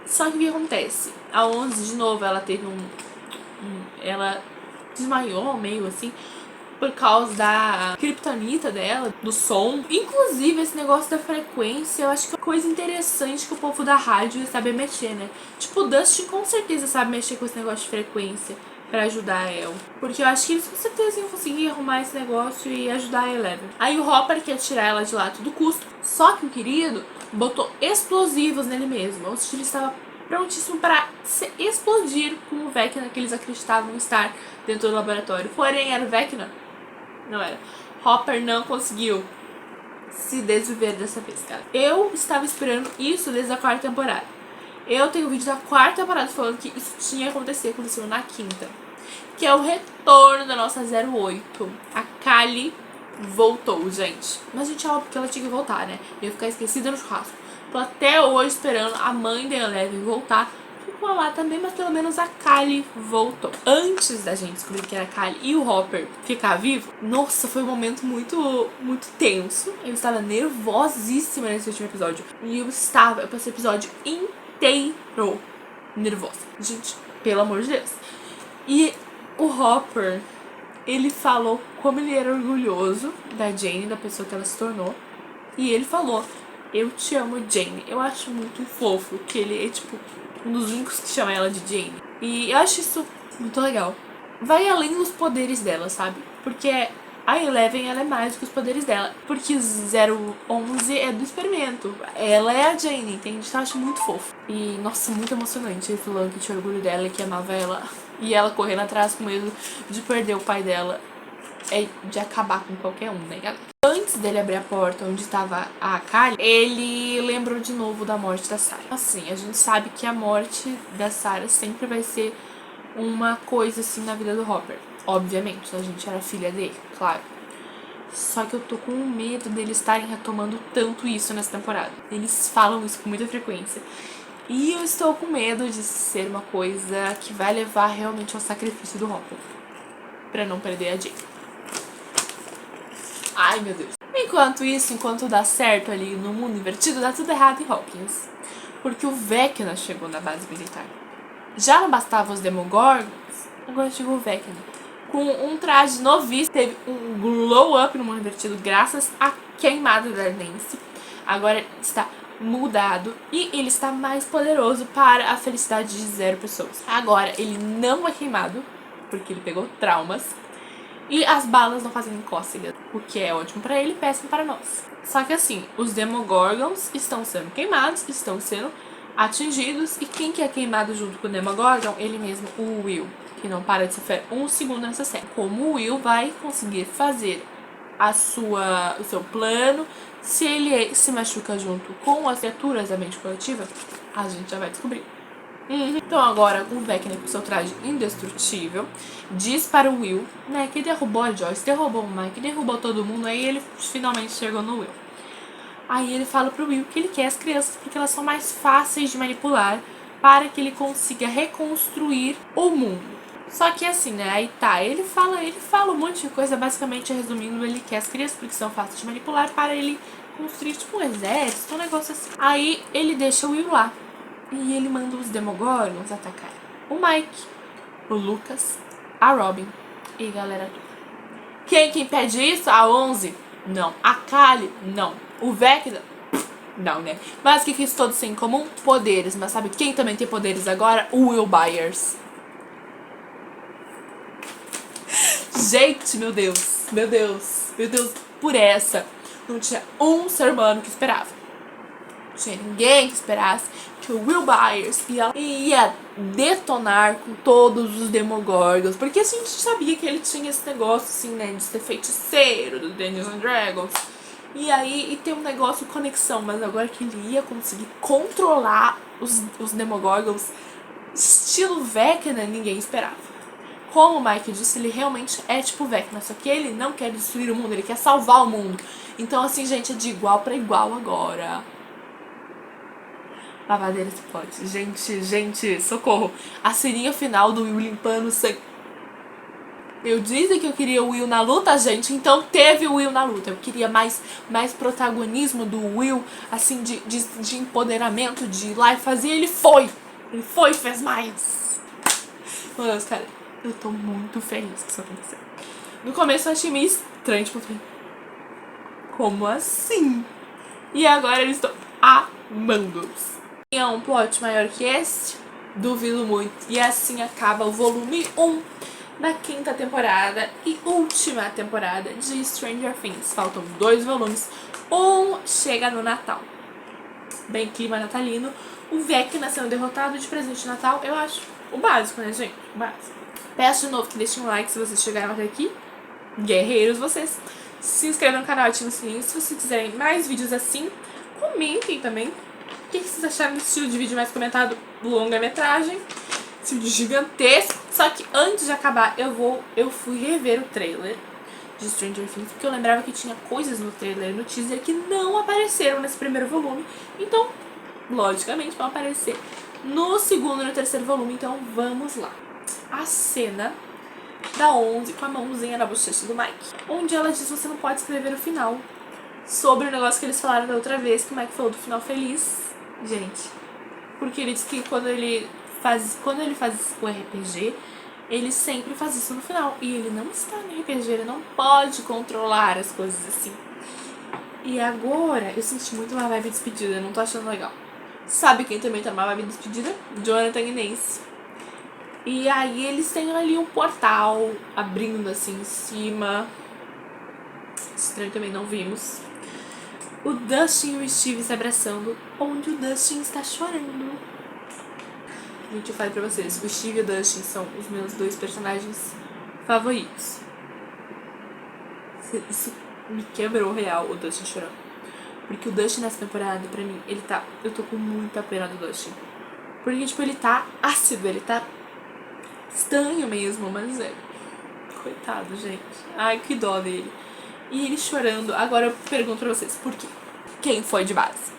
Só que o que acontece? A 11, de novo, ela teve ela desmaiou meio assim por causa da criptonita dela, do som. Inclusive, esse negócio da frequência, eu acho que é uma coisa interessante que o povo da rádio ia saber mexer, né? Tipo, o Dustin com certeza sabe mexer com esse negócio de frequência pra ajudar ela. Porque eu acho que eles com certeza iam conseguir arrumar esse negócio e ajudar a Eleven. Aí o Hopper quer tirar ela de lá a todo custo, só que o querido botou explosivos nele mesmo. Ou seja, ele estava prontíssimo para se explodir com o Vecna que eles acreditavam estar dentro do laboratório. Porém, era o Vecna? Não era. Hopper não conseguiu se desviver dessa vez, cara. Eu estava esperando isso desde a 4ª temporada. Eu tenho um vídeo da 4ª temporada falando que isso tinha acontecido na 5ª. Que é o retorno da nossa 08. A Kali voltou, gente. Mas, gente, é óbvio que ela tinha que voltar, né? Eu ia ficar esquecida no churrasco. Tô até hoje esperando a mãe da Eleven voltar. Ficou lá também, mas pelo menos a Kali voltou. Antes da gente descobrir que era a Kali e o Hopper ficar vivo, nossa, foi um momento muito tenso. Eu estava nervosíssima nesse último episódio. E eu passei o episódio inteiro nervosa. Gente, pelo amor de Deus. E o Hopper, ele falou como ele era orgulhoso da Jane, da pessoa que ela se tornou. E ele falou: eu te amo, Jane. Eu acho muito fofo que ele é, tipo, um dos únicos que chama ela de Jane. E eu acho isso muito legal. Vai além dos poderes dela, sabe? Porque a Eleven, ela é mais do que os poderes dela. Porque 011 é do experimento. Ela é a Jane, entende? Eu acho muito fofo. E, nossa, muito emocionante ele falando que tinha orgulho dela e que amava ela. E ela correndo atrás com medo de perder o pai dela. É de acabar com qualquer um, né, galera? Antes dele abrir a porta onde estava a Kali, ele lembrou de novo da morte da Sarah. Assim, a gente sabe que a morte da Sarah sempre vai ser uma coisa assim na vida do Hopper. Obviamente, a gente era filha dele, claro. Só que eu tô com medo deles estarem retomando tanto isso nessa temporada. Eles falam isso com muita frequência. E eu estou com medo de ser uma coisa que vai levar realmente ao sacrifício do Hopper. Pra não perder a Jake. Ai, meu Deus. Enquanto isso, enquanto dá certo ali no mundo invertido, dá tudo errado em Hawkins. Porque o Vecna chegou na base militar. Já não bastava os Demogorgons, agora chegou o Vecna. Com um traje novíssimo, teve um glow up no mundo invertido graças à queimada da Nancy. Agora está mudado e ele está mais poderoso para a felicidade de 0 pessoas. Agora ele não é queimado, porque ele pegou traumas. E as balas não fazem cócegas, o que é ótimo pra ele e péssimo para nós. Só que assim, os Demogorgons estão sendo queimados, estão sendo atingidos. E quem que é queimado junto com o Demogorgon? Ele mesmo, o Will, que não para de sofrer um segundo nessa série. Como o Will vai conseguir fazer o seu plano, se ele se machuca junto com as criaturas da mente coletiva, a gente já vai descobrir. Então agora o Vecna com seu traje indestrutível diz para o Will, né, que derrubou a Joyce, derrubou o Mike, derrubou todo mundo, aí ele finalmente chegou no Will. Aí ele fala pro Will que ele quer as crianças porque elas são mais fáceis de manipular para que ele consiga reconstruir o mundo. Só que assim, né, aí tá, ele fala um monte de coisa, basicamente resumindo, ele quer as crianças porque são fáceis de manipular para ele construir tipo um exército, um negócio assim. Aí ele deixa o Will lá. E ele manda os Demogorgons atacar o Mike, o Lucas, a Robin e a galera toda. Quem que impede isso? A 11? Não. A Kali? Não. O Vecna? Não, né? Mas o que isso todos têm em comum? Poderes. Mas sabe quem também tem poderes agora? O Will Byers. Gente, meu Deus. Meu Deus. Meu Deus. Por essa. Não tinha um ser humano que esperava. Não tinha ninguém que esperasse que o Will Byers ia detonar com todos os Demogorgons. Porque assim, a gente sabia que ele tinha esse negócio assim, né, de ser feiticeiro do Dungeons and Dragons. E aí, tem um negócio de conexão. Mas agora que ele ia conseguir controlar os Demogorgons estilo Vecna, ninguém esperava. Como o Mike disse, ele realmente é tipo Vecna. Só que ele não quer destruir o mundo, ele quer salvar o mundo. Então assim, gente, é de igual pra igual agora. Lavadeira explode. Gente, socorro. A ceninha final do Will limpando o sangue. Eu disse que eu queria o Will na luta, gente. Então teve o Will na luta. Eu queria mais protagonismo do Will, assim, de empoderamento, de ir lá e fazer. Ele foi e fez mais. Meu Deus, cara. Eu tô muito feliz que isso aconteceu. No começo eu achei meio estranho, tipo, como assim? E agora eles estão amando-os. É um plot maior que esse? Duvido muito. E assim acaba o volume 1 da 5ª temporada e última temporada de Stranger Things. Faltam 2 volumes. Um chega no Natal. Bem clima natalino. O Vecna sendo derrotado de presente de Natal, eu acho o básico, né, gente? O básico. Peço de novo que deixem um like se vocês chegaram até aqui. Guerreiros vocês. Se inscrevam no canal e ativem o sininho. Se vocês quiserem mais vídeos assim, comentem também. O que vocês acharam desse estilo de vídeo mais comentado? Longa-metragem. Esse vídeo gigantesco. Só que antes de acabar, eu fui rever o trailer de Stranger Things, porque eu lembrava que tinha coisas no trailer e no teaser que não apareceram nesse primeiro volume. Então, logicamente, vão aparecer no segundo e no terceiro volume. Então, vamos lá. A cena da 11 com a mãozinha na bochecha do Mike, onde ela diz que você não pode escrever o final. Sobre o negócio que eles falaram da outra vez, que o Mike falou do final feliz. Gente, porque ele diz que quando ele faz o RPG, ele sempre faz isso no final. E ele não está no RPG, ele não pode controlar as coisas assim. E agora, eu senti muito uma vibe de despedida, eu não tô achando legal. Sabe quem também tá numa vibe de despedida? Jonathan e Nancy. E aí eles têm ali um portal abrindo assim em cima. Estranho também, não vimos. O Dustin e o Steve se abraçando, onde o Dustin está chorando. Gente, eu falei pra vocês, o Steve e o Dustin são os meus 2 personagens favoritos. Isso me quebrou real, o Dustin chorando. Porque o Dustin nessa temporada, pra mim, eu tô com muita pena do Dustin. Porque, tipo, ele tá ácido, ele tá estranho mesmo, mas coitado, gente. Ai, que dó dele. E ele chorando. Agora eu pergunto pra vocês, por quê? Quem foi de base?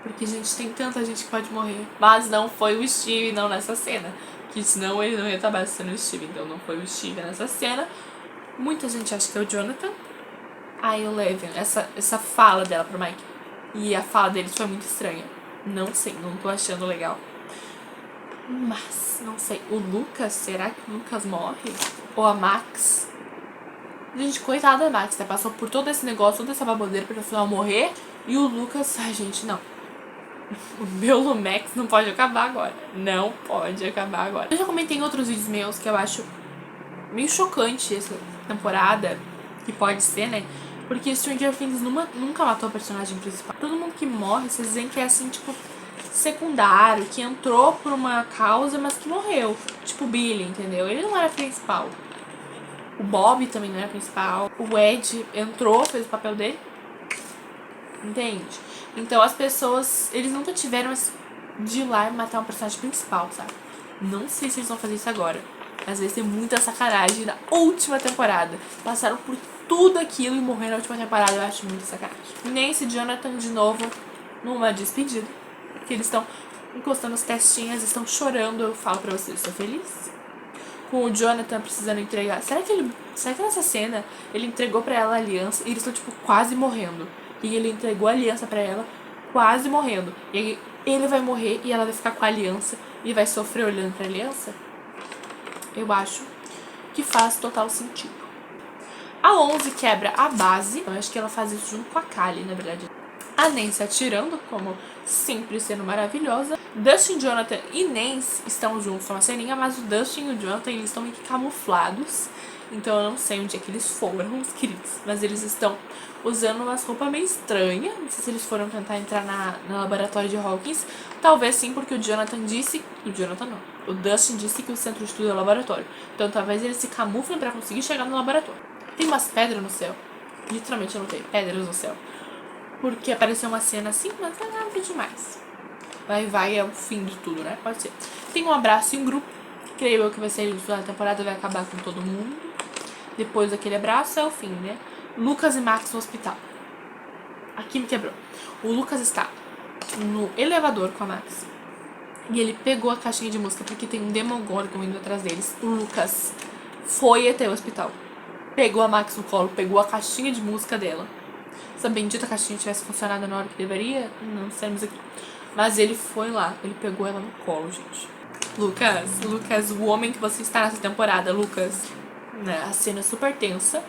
Porque, gente, tem tanta gente que pode morrer. Mas não foi o Steve, não nessa cena. Que senão ele não ia estar base sendo o Steve. Então não foi o Steve nessa cena. Muita gente acha que é o Jonathan. Aí o Eleven, essa fala dela pro Mike. E a fala deles foi muito estranha. Não sei, não tô achando legal. Mas, não sei. O Lucas, será que o Lucas morre? Ou a Max? Gente, coitada da Max, né? Passou por todo esse negócio, toda essa babodeira pra no final morrer. E o Lucas, ai gente, não. O meu Lumex não pode acabar agora. Não pode acabar agora. Eu já comentei em outros vídeos meus que eu acho meio chocante essa temporada. Que pode ser, né? Porque Stranger Things nunca matou o personagem principal. Todo mundo que morre, vocês dizem que é assim, tipo, secundário, que entrou por uma causa, mas que morreu. Tipo o Billy, entendeu? Ele não era principal. O Bob também não era principal. O Ed entrou, fez o papel dele. Entende? Então as pessoas, eles nunca tiveram de ir lá e matar um personagem principal, sabe? Não sei se eles vão fazer isso agora. Às vezes tem muita sacanagem na última temporada. Passaram por tudo aquilo e morreram na última temporada. Eu acho muita sacanagem. Nem esse Jonathan de novo numa despedida. Que eles estão encostando as testinhas, estão chorando. Eu falo pra vocês, estou feliz. Com o Jonathan precisando entregar. Será que nessa cena ele entregou pra ela a aliança e eles estão, tipo, quase morrendo? E ele entregou a aliança pra ela, quase morrendo. E aí ele vai morrer e ela vai ficar com a aliança e vai sofrer olhando pra aliança? Eu acho que faz total sentido. A 11 quebra a base. Eu acho que ela faz isso junto com a Callie, na verdade. A Nancy atirando, como sempre sendo maravilhosa. Dustin, Jonathan e Nancy estão juntos numa ceninha, mas o Dustin e o Jonathan, eles estão meio que camuflados. Então eu não sei onde é que eles foram, os queridos. Mas eles estão usando umas roupas meio estranhas. Não sei se eles foram tentar entrar no laboratório de Hawkins. Talvez sim, porque o Jonathan disse... O Jonathan não. O Dustin disse que o centro de estudo é o laboratório. Então talvez eles se camuflem pra conseguir chegar no laboratório. Tem umas pedras no céu. Literalmente eu notei. Pedras no céu. Porque apareceu uma cena assim, mas não é nada demais. Vai, é o fim de tudo, né? Pode ser. Tem um abraço e um grupo. Creio eu que vai ser no final da temporada, vai acabar com todo mundo. Depois daquele abraço é o fim, né? Lucas e Max no hospital. Aqui me quebrou. O Lucas está no elevador com a Max. E ele pegou a caixinha de música porque tem um Demogorgon indo atrás deles. O Lucas foi até o hospital. Pegou a Max no colo, pegou a caixinha de música dela. Se a bendita caixinha tivesse funcionado na hora que deveria, não estaríamos aqui. Mas ele foi lá, ele pegou ela no colo, gente. Lucas, o homem que você está nessa temporada, Lucas. Né, a cena é super tensa.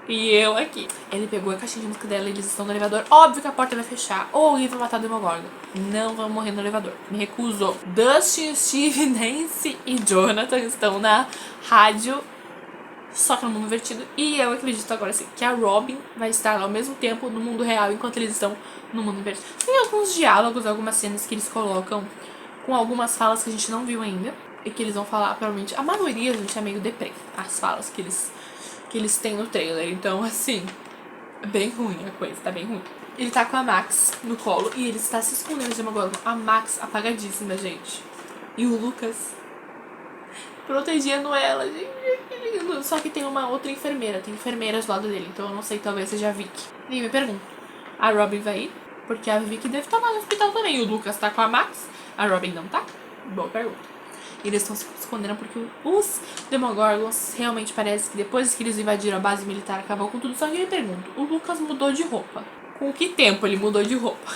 E eu aqui. Ele pegou a caixinha de música dela, eles estão no elevador. Óbvio que a porta vai fechar. Ou alguém vai matar o Demogorgon. Não vão morrer no elevador. Me recuso. Dustin, Steve, Nancy e Jonathan estão na rádio. Só que no mundo invertido. E eu acredito agora assim, que a Robin vai estar ao mesmo tempo no mundo real enquanto eles estão no mundo invertido. Tem alguns diálogos, algumas cenas que eles colocam com algumas falas que a gente não viu ainda. E que eles vão falar, provavelmente. A maioria, gente, é meio deprê. As falas que eles têm no trailer. Então, assim, é bem ruim a coisa, tá bem ruim. Ele tá com a Max no colo e ele está se escondendo de Demogorgon. A Max apagadíssima, gente. E o Lucas protegendo ela, gente, que lindo. Só que tem uma outra enfermeira, tem enfermeiras do lado dele, então eu não sei, talvez seja a Vicky. E me pergunto, a Robin vai ir? Porque a Vicky deve estar lá no hospital também. O Lucas tá com a Max, a Robin não tá? Boa pergunta. Eles estão se escondendo porque os Demogorgons realmente parece que depois que eles invadiram a base militar acabou com tudo. Só que eu me pergunto, o Lucas mudou de roupa. Com que tempo ele mudou de roupa?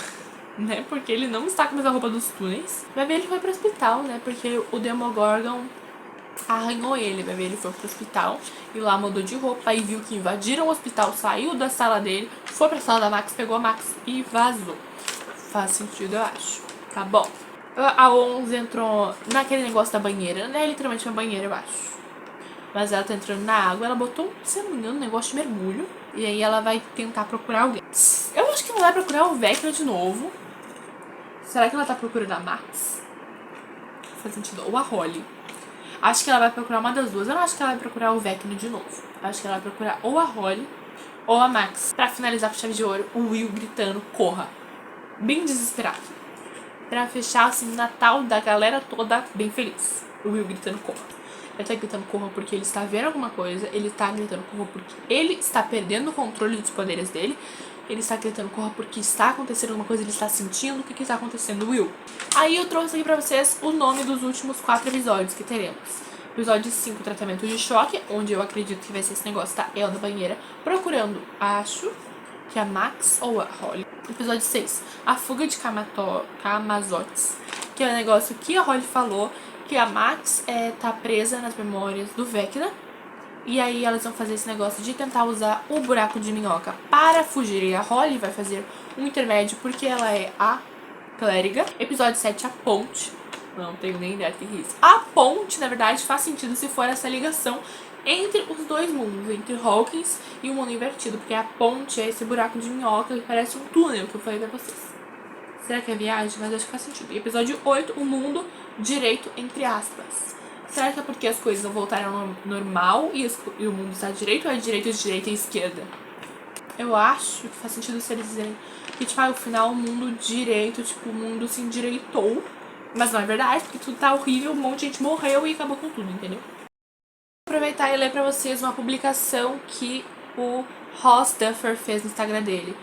Né? Porque ele não está com a mesma roupa dos túneis. Vai ver, ele foi pro hospital, né? Porque o Demogorgon arranhou ele, vai ver, ele foi pro hospital e lá mudou de roupa, aí viu que invadiram o hospital, saiu da sala dele, foi pra sala da Max, pegou a Max e vazou. Faz sentido, eu acho. Tá bom. A 11 entrou naquele negócio da banheira, né? Literalmente uma banheira, eu acho. Mas ela tá entrando na água, ela botou, se não me engano, um negócio de mergulho. E aí ela vai tentar procurar alguém. Eu acho que ela vai procurar o Vecna de novo. Será que ela tá procurando a Max? Faz sentido. Ou a Holly. Acho que ela vai procurar uma das duas. Eu não acho que ela vai procurar o Vecna de novo. Acho que ela vai procurar ou a Holly ou a Max. Pra finalizar com chave de ouro, o Will gritando, corra. Bem desesperado. Pra fechar, assim, o Natal da galera toda bem feliz. O Will gritando, corra. Ele tá gritando corra porque ele está vendo alguma coisa. Ele tá gritando corra porque ele está perdendo o controle dos poderes dele. Ele está gritando corra porque está acontecendo alguma coisa. Ele está sentindo o que está acontecendo, Will. Aí eu trouxe aqui pra vocês o nome dos últimos 4 episódios que teremos. Episódio 5, tratamento de choque, onde eu acredito que vai ser esse negócio, tá? Ela na banheira, procurando, acho que a Max ou a Holly. Episódio 6, a fuga de Camazotz, que é o negócio que a Holly falou, que a Max tá presa nas memórias do Vecna. E aí elas vão fazer esse negócio de tentar usar o buraco de minhoca para fugir. E a Holly vai fazer um intermédio porque ela é a clériga. Episódio 7, a ponte. Não tenho nem ideia do que é isso. A ponte, na verdade, faz sentido se for essa ligação entre os dois mundos, entre Hawkins e o mundo invertido, porque a ponte é esse buraco de minhoca que parece um túnel que eu falei pra vocês. Será que é viagem? Mas acho que faz sentido. E episódio 8, o mundo direito, entre aspas. Será que é porque as coisas não voltaram ao normal e o mundo está direito, ou é direito de direita e esquerda? Eu acho que faz sentido se eles dizerem que, tipo, o final, o mundo direito, tipo, o mundo se endireitou. Mas não é verdade, porque tudo tá horrível, um monte de gente morreu e acabou com tudo, entendeu? Vou aproveitar e ler pra vocês uma publicação que o Ross Duffer fez no Instagram dele.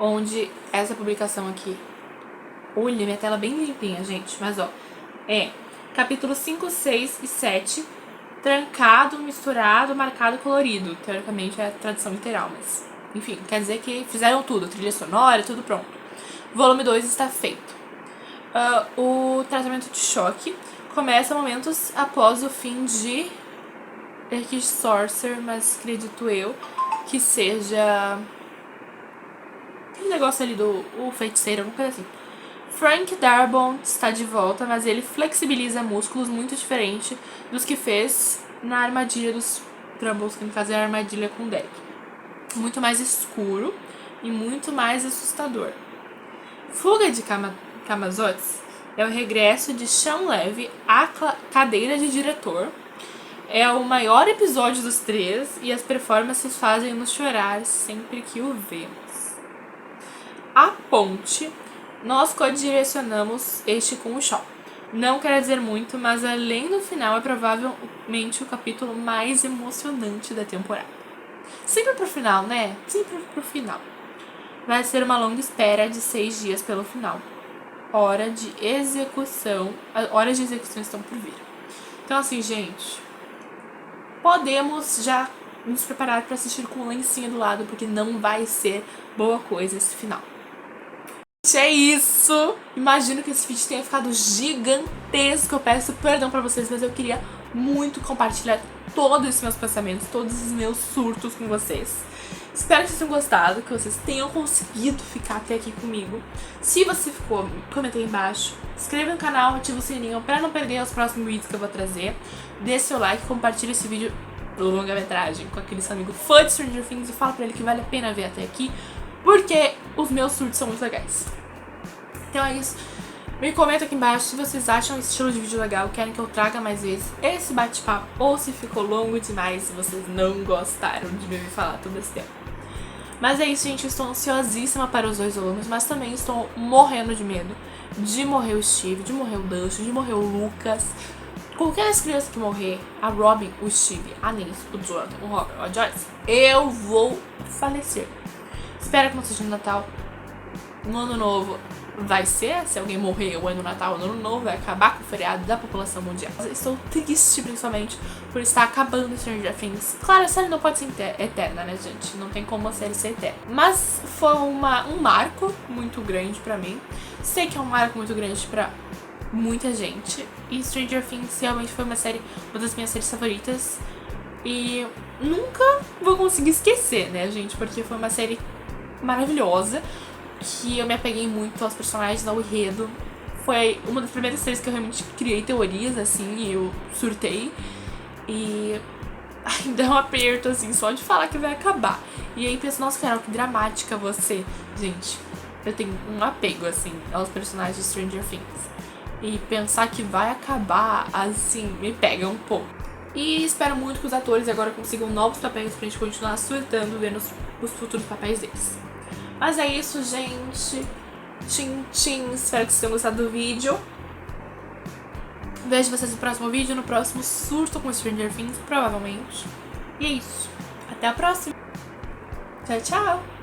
Onde essa publicação aqui... Olha, minha tela bem limpinha, gente. Mas, ó, capítulo 5, 6 e 7. Trancado, misturado, marcado, colorido. Teoricamente é a tradução literal, mas... Enfim, quer dizer que fizeram tudo. Trilha sonora, tudo pronto. Volume 2 está feito. O tratamento de choque começa momentos após o fim de Erkish Sorcerer, mas acredito eu que seja aquele negócio ali do feiticeiro, alguma coisa assim. Frank Darabont está de volta, mas ele flexibiliza músculos muito diferente dos que fez na armadilha dos Trumbles, que no caso é a armadilha com Deck. Muito mais escuro e muito mais assustador. Fuga de Camazotz é o regresso de Shawn Levy à cadeira de diretor. É o maior episódio dos 3 e as performances fazem-nos chorar sempre que o vemos. A ponte, nós co-direcionamos este com o Shawn. Não quer dizer muito, mas além do final é provavelmente o capítulo mais emocionante da temporada. Sempre pro final, né? Sempre pro final. Vai ser uma longa espera de 6 dias pelo final. Horas de execução estão por vir. Então assim, gente, podemos já nos preparar para assistir com o lencinho do lado, porque não vai ser boa coisa esse final. É isso! Imagino que esse vídeo tenha ficado gigantesco. Eu peço perdão pra vocês, mas eu queria muito compartilhar todos os meus pensamentos, todos os meus surtos com vocês. Espero que vocês tenham gostado, que vocês tenham conseguido ficar até aqui comigo. Se você ficou, comenta aí embaixo. Se inscreva no canal, ativa o sininho pra não perder os próximos vídeos que eu vou trazer. Dê seu like, compartilhe esse vídeo do longa-metragem com aquele seu amigo fã de Stranger Things e fala pra ele que vale a pena ver até aqui, porque os meus surtos são muito legais. Então é isso. Me comenta aqui embaixo se vocês acham esse estilo de vídeo legal, querem que eu traga mais vezes esse bate-papo, ou se ficou longo demais, se vocês não gostaram de me ouvir falar todo esse tempo. Mas é isso, gente. Eu estou ansiosíssima para os 2 volumes, mas também estou morrendo de medo de morrer o Steve, de morrer o Dustin, de morrer o Lucas. Qualquer das crianças que morrer, a Robin, o Steve, a Nancy, o Jonathan, o Robert, a Joyce, eu vou falecer. Espero que não seja no Natal. No Ano Novo vai ser, se alguém morrer ou é no Natal ou no Ano Novo, vai acabar com o feriado da população mundial. Eu estou triste, principalmente, por estar acabando Stranger Things. Claro, a série não pode ser eterna, né, gente? Não tem como a série ser eterna. Mas foi um marco muito grande pra mim. Sei que é um marco muito grande pra muita gente. E Stranger Things realmente foi uma das minhas séries favoritas. E nunca vou conseguir esquecer, né, gente? Porque foi uma série maravilhosa, que eu me apeguei muito aos personagens, ao enredo. Foi uma das primeiras séries que eu realmente criei teorias, assim, e eu surtei. E ainda é um aperto, assim, só de falar que vai acabar. E aí penso, nossa, Carol, que dramática você. Gente, eu tenho um apego, assim, aos personagens de Stranger Things. E pensar que vai acabar, assim, me pega um pouco. E espero muito que os atores agora consigam novos papéis pra gente continuar surtando, vendo os futuros papéis deles. Mas é isso, gente. Tchim, tchim. Espero que vocês tenham gostado do vídeo. Vejo vocês no próximo vídeo, no próximo surto com Stranger Things, provavelmente. E é isso. Até a próxima. Tchau, tchau.